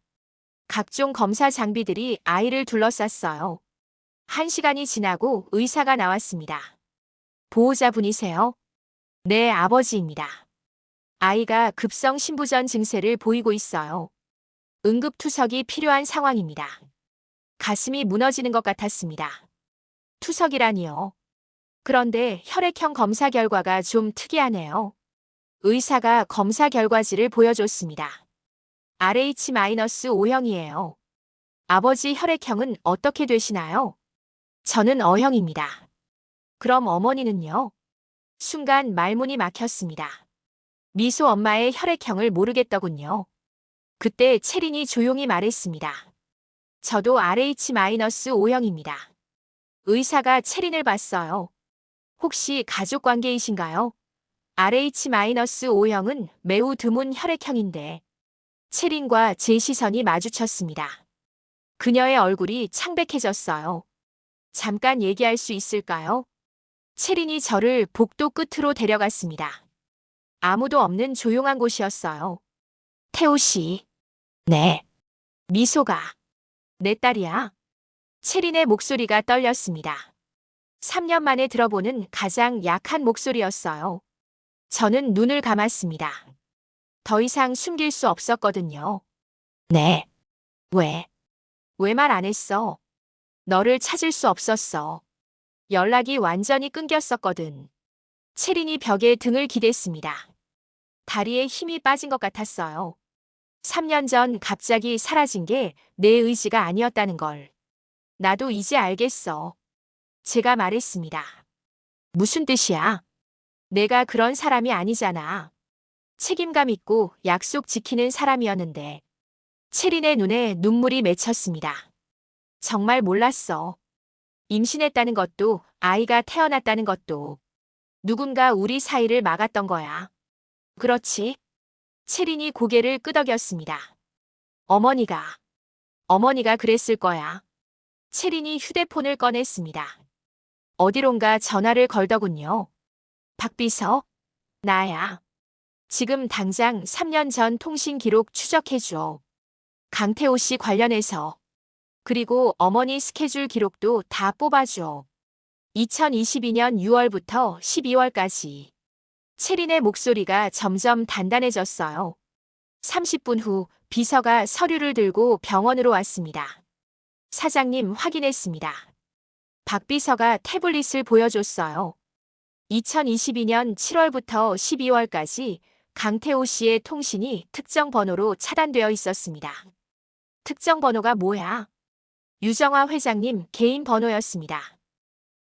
각종 검사 장비들이 아이를 둘러쌌어요. 1시간이 지나고 의사가 나왔습니다. 보호자분이세요? 네, 아버지입니다. 아이가 급성 신부전 증세를 보이고 있어요. 응급투석이 필요한 상황입니다. 가슴이 무너지는 것 같았습니다. 투석이라니요. 그런데 혈액형 검사 결과가 좀 특이하네요. 의사가 검사 결과지를 보여줬습니다. RH-O형이에요. 아버지 혈액형은 어떻게 되시나요? 저는 O형입니다. 그럼 어머니는요? 순간 말문이 막혔습니다. 미소 엄마의 혈액형을 모르겠더군요. 그때 채린이 조용히 말했습니다. 저도 RH-O형입니다. 의사가 채린을 봤어요. 혹시 가족 관계이신가요? RH-O형은 매우 드문 혈액형인데 채린과 제 시선이 마주쳤습니다. 그녀의 얼굴이 창백해졌어요. 잠깐 얘기할 수 있을까요? 채린이 저를 복도 끝으로 데려갔습니다. 아무도 없는 조용한 곳이었어요. 태호 씨. 네. 미소가. 내 딸이야. 채린의 목소리가 떨렸습니다. 3년 만에 들어보는 가장 약한 목소리였어요. 저는 눈을 감았습니다. 더 이상 숨길 수 없었거든요. 네. 왜? 왜 말 안 했어? 너를 찾을 수 없었어. 연락이 완전히 끊겼었거든. 채린이 벽에 등을 기댔습니다. 다리에 힘이 빠진 것 같았어요. 3년 전 갑자기 사라진 게 내 의지가 아니었다는 걸. 나도 이제 알겠어. 제가 말했습니다. 무슨 뜻이야? 내가 그런 사람이 아니잖아. 책임감 있고 약속 지키는 사람이었는데. 채린의 눈에 눈물이 맺혔습니다. 정말 몰랐어. 임신했다는 것도 아이가 태어났다는 것도 누군가 우리 사이를 막았던 거야. 그렇지? 채린이 고개를 끄덕였습니다. 어머니가 그랬을 거야. 채린이 휴대폰을 꺼냈습니다. 어디론가 전화를 걸더군요. 박비서? 나야. 지금 당장 3년 전 통신 기록 추적해줘. 강태호 씨 관련해서. 그리고 어머니 스케줄 기록도 다 뽑아줘. 2022년 6월부터 12월까지. 채린의 목소리가 점점 단단해졌어요. 30분 후 비서가 서류를 들고 병원으로 왔습니다. 사장님 확인했습니다. 박 비서가 태블릿을 보여줬어요. 2022년 7월부터 12월까지 강태호 씨의 통신이 특정 번호로 차단되어 있었습니다. 특정 번호가 뭐야? 유정화 회장님 개인 번호였습니다.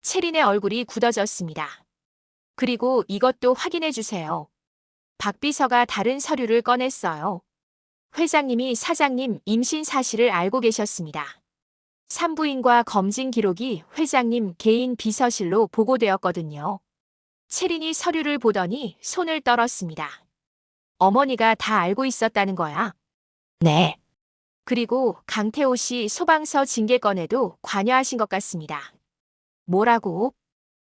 채린의 얼굴이 굳어졌습니다. 그리고 이것도 확인해 주세요. 박 비서가 다른 서류를 꺼냈어요. 회장님이 사장님 임신 사실을 알고 계셨습니다. 산부인과 검진 기록이 회장님 개인 비서실로 보고되었거든요. 채린이 서류를 보더니 손을 떨었습니다. 어머니가 다 알고 있었다는 거야. 네. 그리고 강태호 씨 소방서 징계 건에도 관여하신 것 같습니다. 뭐라고?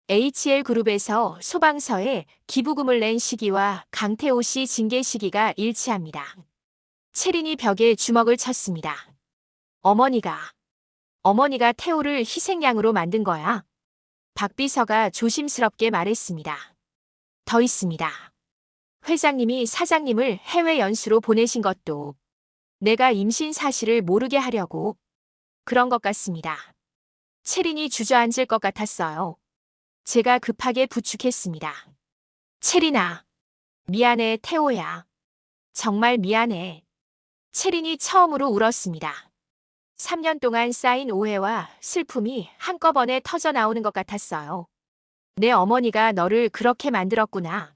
HL그룹에서 소방서에 기부금을 낸 시기와 강태호 씨 징계 시기가 일치합니다. 채린이 벽에 주먹을 쳤습니다. 어머니가 태호를 희생양으로 만든 거야. 박 비서가 조심스럽게 말했습니다. 더 있습니다. 회장님이 사장님을 해외 연수로 보내신 것도 내가 임신 사실을 모르게 하려고 그런 것 같습니다. 채린이 주저앉을 것 같았어요. 제가 급하게 부축했습니다. 채린아, 미안해 태호야. 정말 미안해. 채린이 처음으로 울었습니다. 3년 동안 쌓인 오해와 슬픔이 한꺼번에 터져 나오는 것 같았어요. 내 어머니가 너를 그렇게 만들었구나.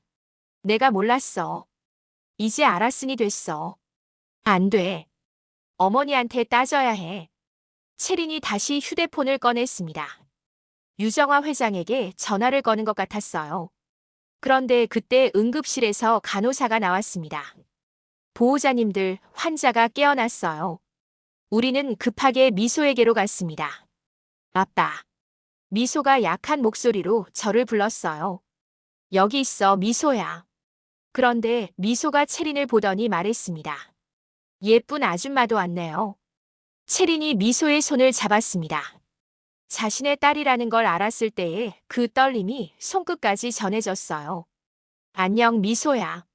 내가 몰랐어. 이제 알았으니 됐어. 안 돼. 어머니한테 따져야 해. 채린이 다시 휴대폰을 꺼냈습니다. 유정화 회장에게 전화를 거는 것 같았어요. 그런데 그때 응급실에서 간호사가 나왔습니다. 보호자님들, 환자가 깨어났어요. 우리는 급하게 미소에게로 갔습니다. 아빠. 미소가 약한 목소리로 저를 불렀어요. 여기 있어, 미소야. 그런데 미소가 채린을 보더니 말했습니다. 예쁜 아줌마도 왔네요. 채린이 미소의 손을 잡았습니다. 자신의 딸이라는 걸 알았을 때의 그 떨림이 손끝까지 전해졌어요. 안녕, 미소야.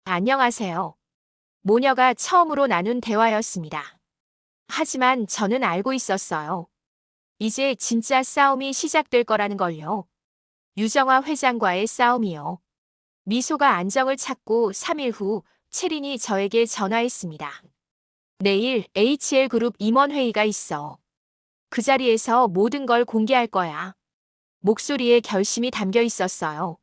안녕하세요. 모녀가 처음으로 나눈 대화였습니다. 하지만 저는 알고 있었어요. 이제 진짜 싸움이 시작될 거라는 걸요. 유정화 회장과의 싸움이요. 미소가 안정을 찾고 3일 후 채린이 저에게 전화했습니다. 내일 HL그룹 임원회의가 있어. 그 자리에서 모든 걸 공개할 거야. 목소리에 결심이 담겨 있었어요.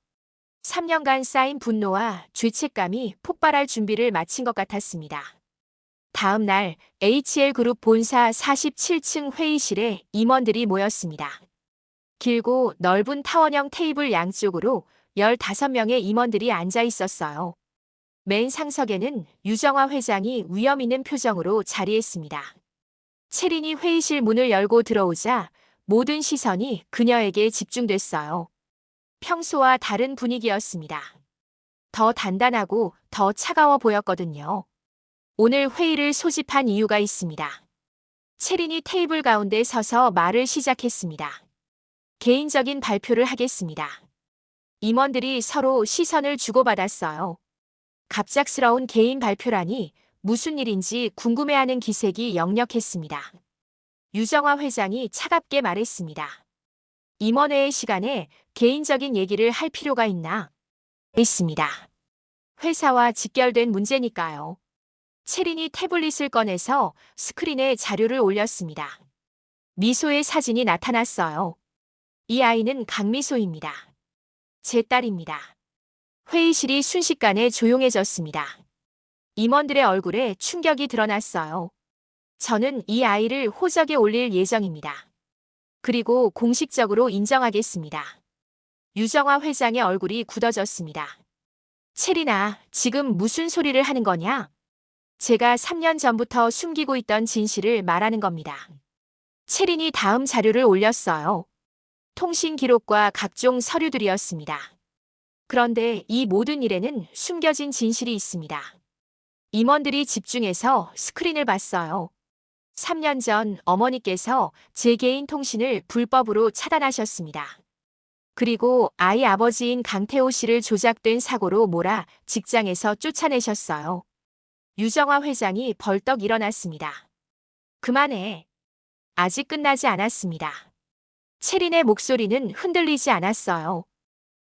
3년간 쌓인 분노와 죄책감이 폭발할 준비를 마친 것 같았습니다. 다음 날 HL그룹 본사 47층 회의실에 임원들이 모였습니다. 길고 넓은 타원형 테이블 양쪽으로 15명의 임원들이 앉아 있었어요. 맨 상석에는 유정화 회장이 위험 있는 표정으로 자리했습니다. 채린이 회의실 문을 열고 들어오자 모든 시선이 그녀에게 집중됐어요. 평소와 다른 분위기였습니다. 더 단단하고 더 차가워 보였거든요. 오늘 회의를 소집한 이유가 있습니다. 채린이 테이블 가운데 서서 말을 시작했습니다. 개인적인 발표를 하겠습니다. 임원들이 서로 시선을 주고받았어요. 갑작스러운 개인 발표라니 무슨 일인지 궁금해하는 기색이 역력했습니다. 유정화 회장이 차갑게 말했습니다. 임원회의 시간에 개인적인 얘기를 할 필요가 있나? 있습니다. 회사와 직결된 문제니까요. 채린이 태블릿을 꺼내서 스크린에 자료를 올렸습니다. 미소의 사진이 나타났어요. 이 아이는 강미소입니다. 제 딸입니다. 회의실이 순식간에 조용해졌습니다. 임원들의 얼굴에 충격이 드러났어요. 저는 이 아이를 호적에 올릴 예정입니다. 그리고 공식적으로 인정하겠습니다. 유정화 회장의 얼굴이 굳어졌습니다. 채린아, 지금 무슨 소리를 하는 거냐? 제가 3년 전부터 숨기고 있던 진실을 말하는 겁니다. 채린이 다음 자료를 올렸어요. 통신 기록과 각종 서류들이었습니다. 그런데 이 모든 일에는 숨겨진 진실이 있습니다. 임원들이 집중해서 스크린을 봤어요. 3년 전 어머니께서 제 개인 통신을 불법으로 차단하셨습니다. 그리고 아이 아버지인 강태호 씨를 조작된 사고로 몰아 직장에서 쫓아내셨어요. 유정화 회장이 벌떡 일어났습니다. 그만해. 아직 끝나지 않았습니다. 채린의 목소리는 흔들리지 않았어요.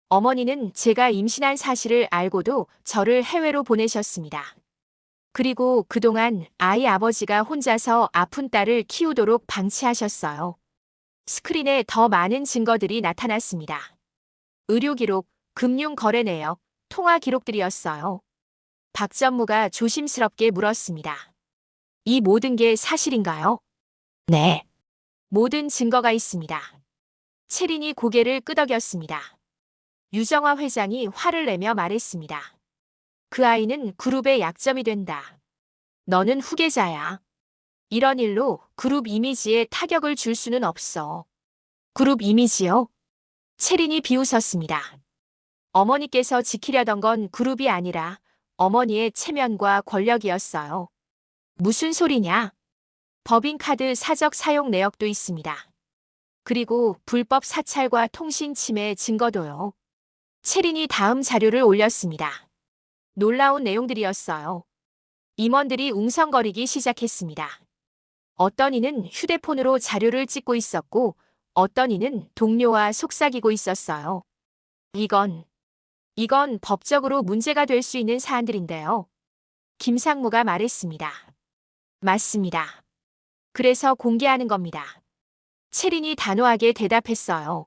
어머니는 제가 임신한 사실을 알고도 저를 해외로 보내셨습니다. 그리고 그동안 아이 아버지가 혼자서 아픈 딸을 키우도록 방치하셨어요. 스크린에 더 많은 증거들이 나타났습니다. 의료 기록, 금융 거래 내역, 통화 기록들이었어요. 박 전무가 조심스럽게 물었습니다. 이 모든 게 사실인가요? 네. 모든 증거가 있습니다. 채린이 고개를 끄덕였습니다. 유정화 회장이 화를 내며 말했습니다. 그 아이는 그룹의 약점이 된다. 너는 후계자야. 이런 일로 그룹 이미지에 타격을 줄 수는 없어. 그룹 이미지요? 채린이 비웃었습니다. 어머니께서 지키려던 건 그룹이 아니라 어머니의 체면과 권력이었어요. 무슨 소리냐? 법인카드 사적 사용 내역도 있습니다. 그리고 불법 사찰과 통신 침해 증거도요. 채린이 다음 자료를 올렸습니다. 놀라운 내용들이었어요. 임원들이 웅성거리기 시작했습니다. 어떤 이는 휴대폰으로 자료를 찍고 있었고 어떤 이는 동료와 속삭이고 있었어요. 이건 법적으로 문제가 될 수 있는 사안들인데요. 김상무가 말했습니다. 맞습니다. 그래서 공개하는 겁니다. 채린이 단호하게 대답했어요.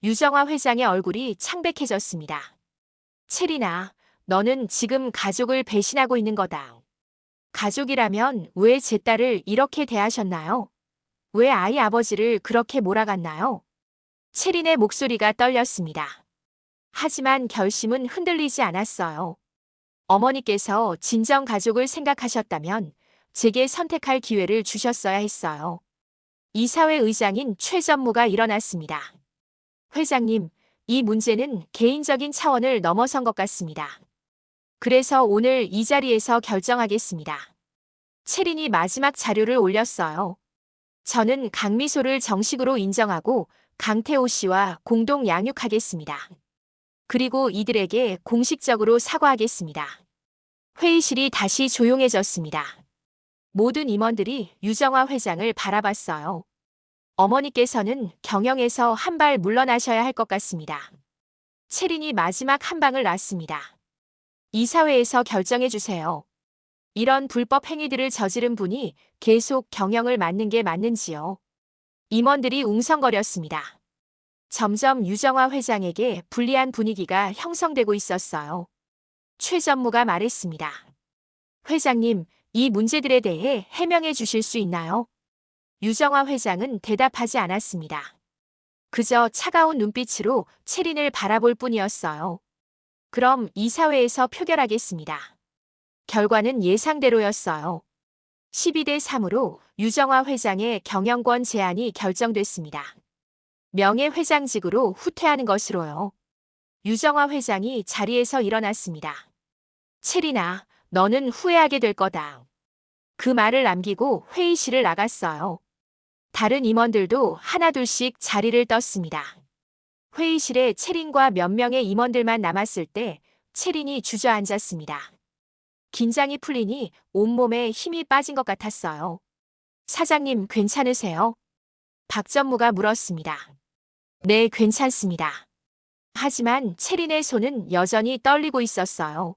유정화 회장의 얼굴이 창백해졌습니다. 채린아, 너는 지금 가족을 배신하고 있는 거다. 가족이라면 왜 제 딸을 이렇게 대하셨나요? 왜 아이 아버지를 그렇게 몰아갔나요? 채린의 목소리가 떨렸습니다. 하지만 결심은 흔들리지 않았어요. 어머니께서 진정 가족을 생각하셨다면 제게 선택할 기회를 주셨어야 했어요. 이사회 의장인 최 전무가 일어났습니다. 회장님, 이 문제는 개인적인 차원을 넘어선 것 같습니다. 그래서 오늘 이 자리에서 결정하겠습니다. 채린이 마지막 자료를 올렸어요. 저는 강미소를 정식으로 인정하고 강태호 씨와 공동 양육하겠습니다. 그리고 이들에게 공식적으로 사과하겠습니다. 회의실이 다시 조용해졌습니다. 모든 임원들이 유정화 회장을 바라봤어요. 어머니께서는 경영에서 한 발 물러나셔야 할 것 같습니다. 채린이 마지막 한 방을 놨습니다. 이사회에서 결정해 주세요. 이런 불법 행위들을 저지른 분이 계속 경영을 맡는 게 맞는지요? 임원들이 웅성거렸습니다. 점점 유정화 회장에게 불리한 분위기가 형성되고 있었어요. 최 전무가 말했습니다. 회장님, 이 문제들에 대해 해명해 주실 수 있나요? 유정화 회장은 대답하지 않았습니다. 그저 차가운 눈빛으로 채린을 바라볼 뿐이었어요. 그럼 이사회에서 표결하겠습니다. 결과는 예상대로였어요. 12대 3으로 유정화 회장의 경영권 제한이 결정됐습니다. 명예회장직으로 후퇴하는 것으로요. 유정화 회장이 자리에서 일어났습니다. 채린아, 너는 후회하게 될 거다. 그 말을 남기고 회의실을 나갔어요. 다른 임원들도 하나둘씩 자리를 떴습니다. 회의실에 채린과 몇 명의 임원들만 남았을 때 채린이 주저앉았습니다. 긴장이 풀리니 온몸에 힘이 빠진 것 같았어요. 사장님, 괜찮으세요? 박 전무가 물었습니다. 네, 괜찮습니다. 하지만 채린의 손은 여전히 떨리고 있었어요.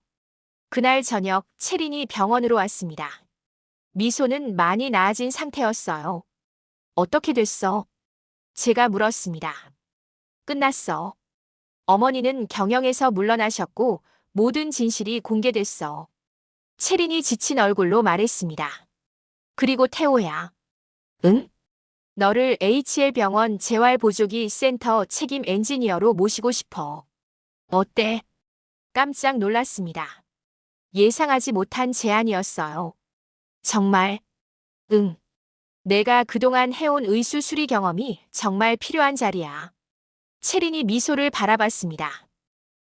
그날 저녁 채린이 병원으로 왔습니다. 미소는 많이 나아진 상태였어요. 어떻게 됐어? 제가 물었습니다. 끝났어. 어머니는 경영에서 물러나셨고 모든 진실이 공개됐어. 채린이 지친 얼굴로 말했습니다. 그리고 태호야. 응? 너를 HL병원 재활보조기 센터 책임 엔지니어로 모시고 싶어. 어때? 깜짝 놀랐습니다. 예상하지 못한 제안이었어요. 정말? 응. 내가 그동안 해온 의수 수리 경험이 정말 필요한 자리야. 채린이 미소를 바라봤습니다.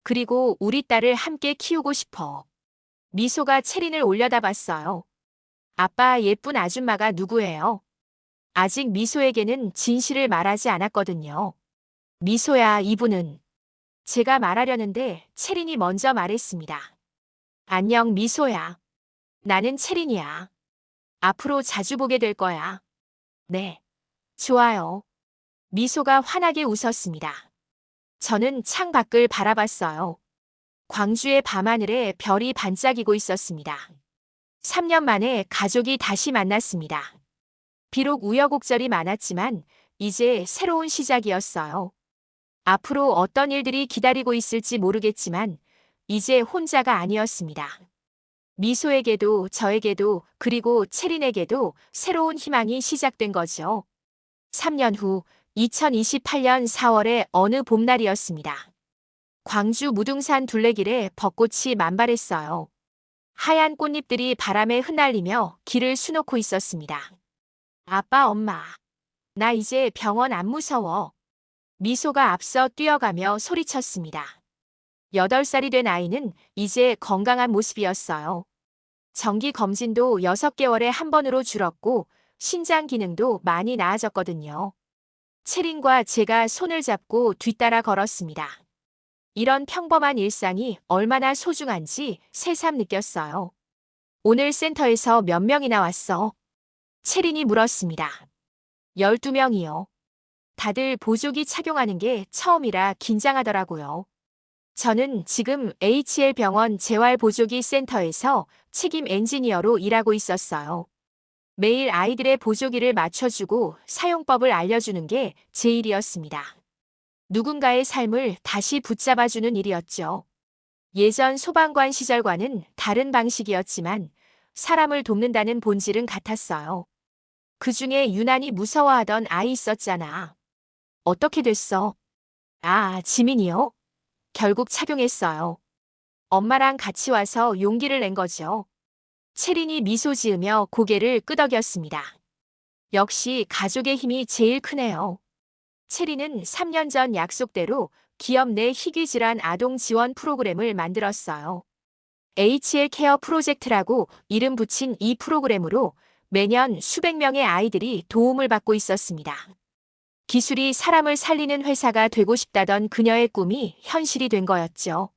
그리고 우리 딸을 함께 키우고 싶어. 미소가 채린을 올려다봤어요. 아빠, 예쁜 아줌마가 누구예요? 아직 미소에게는 진실을 말하지 않았거든요. 미소야, 이분은. 제가 말하려는데 채린이 먼저 말했습니다. 안녕, 미소야. 나는 채린이야. 앞으로 자주 보게 될 거야. 네. 좋아요. 미소가 환하게 웃었습니다. 저는 창 밖을 바라봤어요. 광주의 밤하늘에 별이 반짝이고 있었습니다. 3년 만에 가족이 다시 만났습니다. 비록 우여곡절이 많았지만 이제 새로운 시작이었어요. 앞으로 어떤 일들이 기다리고 있을지 모르겠지만 이제 혼자가 아니었습니다. 미소에게도 저에게도 그리고 채린에게도 새로운 희망이 시작된 거죠. 3년 후 2028년 4월의 어느 봄날이었습니다. 광주 무등산 둘레길에 벚꽃이 만발했어요. 하얀 꽃잎들이 바람에 흩날리며 길을 수놓고 있었습니다. 아빠, 엄마. 나 이제 병원 안 무서워. 미소가 앞서 뛰어가며 소리쳤습니다. 8살이 된 아이는 이제 건강한 모습이었어요. 정기 검진도 6개월에 한 번으로 줄었고 신장 기능도 많이 나아졌거든요. 채린과 제가 손을 잡고 뒤따라 걸었습니다. 이런 평범한 일상이 얼마나 소중한지 새삼 느꼈어요. 오늘 센터에서 몇 명이나 왔어? 채린이 물었습니다. 12명이요. 다들 보조기 착용하는 게 처음이라 긴장하더라고요. 저는 지금 HL병원 재활보조기 센터에서 책임 엔지니어로 일하고 있었어요. 매일 아이들의 보조기를 맞춰주고 사용법을 알려주는 게 제 일이었습니다. 누군가의 삶을 다시 붙잡아주는 일이었죠. 예전 소방관 시절과는 다른 방식이었지만 사람을 돕는다는 본질은 같았어요. 그 중에 유난히 무서워하던 아이 있었잖아. 어떻게 됐어? 아, 지민이요? 결국 착용했어요. 엄마랑 같이 와서 용기를 낸 거죠. 채린이 미소 지으며 고개를 끄덕였습니다. 역시 가족의 힘이 제일 크네요. 채린은 3년 전 약속대로 기업 내 희귀질환 아동 지원 프로그램을 만들었어요. HL 케어 프로젝트라고 이름 붙인 이 프로그램으로 매년 수백 명의 아이들이 도움을 받고 있었습니다. 기술이 사람을 살리는 회사가 되고 싶다던 그녀의 꿈이 현실이 된 거였죠.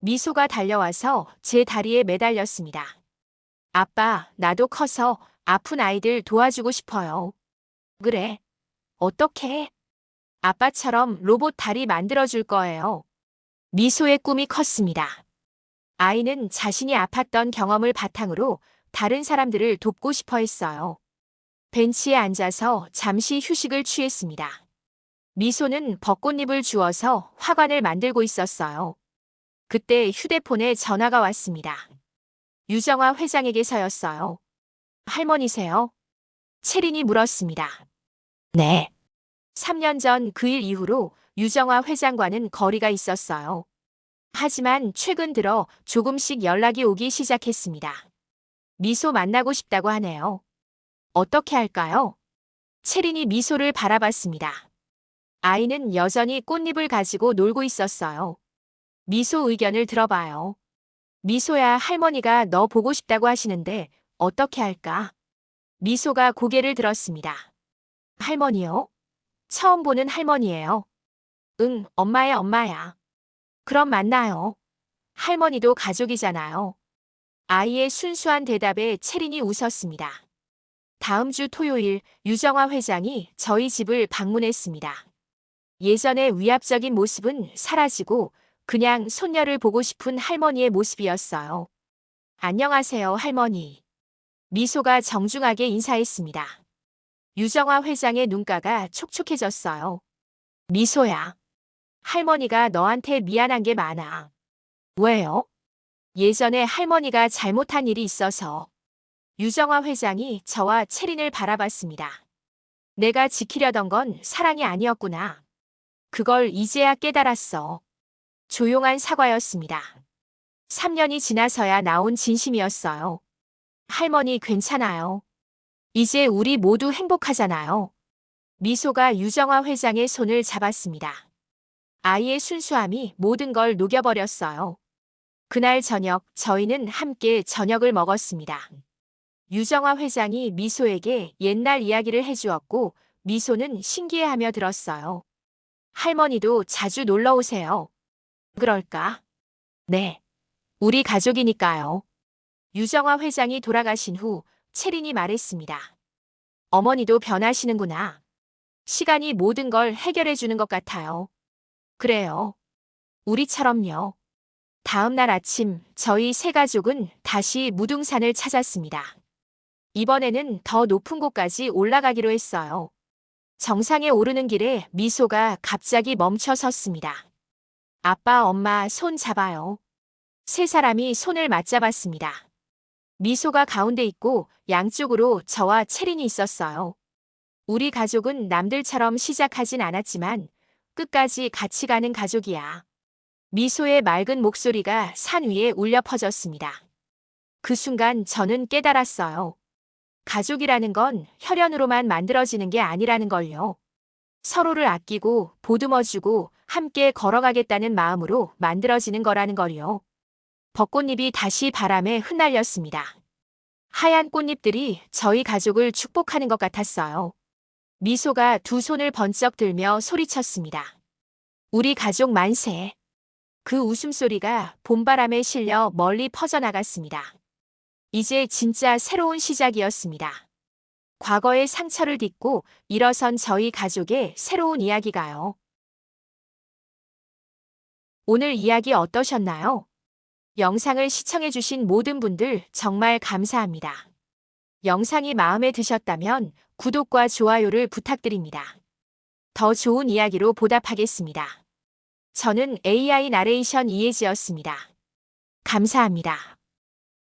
미소가 달려와서 제 다리에 매달렸습니다. 아빠, 나도 커서 아픈 아이들 도와주고 싶어요. 그래. 어떻게? 아빠처럼 로봇 다리 만들어줄 거예요. 미소의 꿈이 컸습니다. 아이는 자신이 아팠던 경험을 바탕으로 다른 사람들을 돕고 싶어 했어요. 벤치에 앉아서 잠시 휴식을 취했습니다. 미소는 벚꽃잎을 주워서 화관을 만들고 있었어요. 그때 휴대폰에 전화가 왔습니다. 유정화 회장에게서였어요. 할머니세요? 채린이 물었습니다. 네. 3년 전 그 일 이후로 유정화 회장과는 거리가 있었어요. 하지만 최근 들어 조금씩 연락이 오기 시작했습니다. 미소 만나고 싶다고 하네요. 어떻게 할까요? 채린이 미소를 바라봤습니다. 아이는 여전히 꽃잎을 가지고 놀고 있었어요. 미소 의견을 들어봐요. 미소야, 할머니가 너 보고 싶다고 하시는데 어떻게 할까? 미소가 고개를 들었습니다. 할머니요? 처음 보는 할머니예요. 응, 엄마의 엄마야. 그럼 만나요. 할머니도 가족이잖아요. 아이의 순수한 대답에 채린이 웃었습니다. 다음 주 토요일 유정화 회장이 저희 집을 방문했습니다. 예전의 위압적인 모습은 사라지고 그냥 손녀를 보고 싶은 할머니의 모습이었어요. 안녕하세요, 할머니. 미소가 정중하게 인사했습니다. 유정화 회장의 눈가가 촉촉해졌어요. 미소야. 할머니가 너한테 미안한 게 많아. 왜요? 예전에 할머니가 잘못한 일이 있어서. 유정화 회장이 저와 채린을 바라봤습니다. 내가 지키려던 건 사랑이 아니었구나. 그걸 이제야 깨달았어. 조용한 사과였습니다. 3년이 지나서야 나온 진심이었어요. 할머니 괜찮아요. 이제 우리 모두 행복하잖아요. 미소가 유정화 회장의 손을 잡았습니다. 아이의 순수함이 모든 걸 녹여버렸어요. 그날 저녁 저희는 함께 저녁을 먹었습니다. 유정화 회장이 미소에게 옛날 이야기를 해주었고 미소는 신기해하며 들었어요. 할머니도 자주 놀러 오세요. 그럴까? 네. 우리 가족이니까요. 유정화 회장이 돌아가신 후 채린이 말했습니다. 어머니도 변하시는구나. 시간이 모든 걸 해결해 주는 것 같아요. 그래요. 우리처럼요. 다음 날 아침 저희 세 가족은 다시 무등산을 찾았습니다. 이번에는 더 높은 곳까지 올라가기로 했어요. 정상에 오르는 길에 미소가 갑자기 멈춰 섰습니다. 아빠, 엄마 손 잡아요. 세 사람이 손을 맞잡았습니다. 미소가 가운데 있고 양쪽으로 저와 채린이 있었어요. 우리 가족은 남들처럼 시작하진 않았지만 끝까지 같이 가는 가족이야. 미소의 맑은 목소리가 산 위에 울려 퍼졌습니다. 그 순간 저는 깨달았어요. 가족이라는 건 혈연으로만 만들어지는 게 아니라는 걸요. 서로를 아끼고 보듬어주고 함께 걸어가겠다는 마음으로 만들어지는 거라는 걸요. 벚꽃잎이 다시 바람에 흩날렸습니다. 하얀 꽃잎들이 저희 가족을 축복하는 것 같았어요. 미소가 두 손을 번쩍 들며 소리쳤습니다. 우리 가족 만세. 그 웃음소리가 봄바람에 실려 멀리 퍼져나갔습니다. 이제 진짜 새로운 시작이었습니다. 과거의 상처를 딛고 일어선 저희 가족의 새로운 이야기가요. 오늘 이야기 어떠셨나요? 영상을 시청해주신 모든 분들 정말 감사합니다. 영상이 마음에 드셨다면 구독과 좋아요를 부탁드립니다. 더 좋은 이야기로 보답하겠습니다. 저는 AI 나레이션 이혜지였습니다. 감사합니다.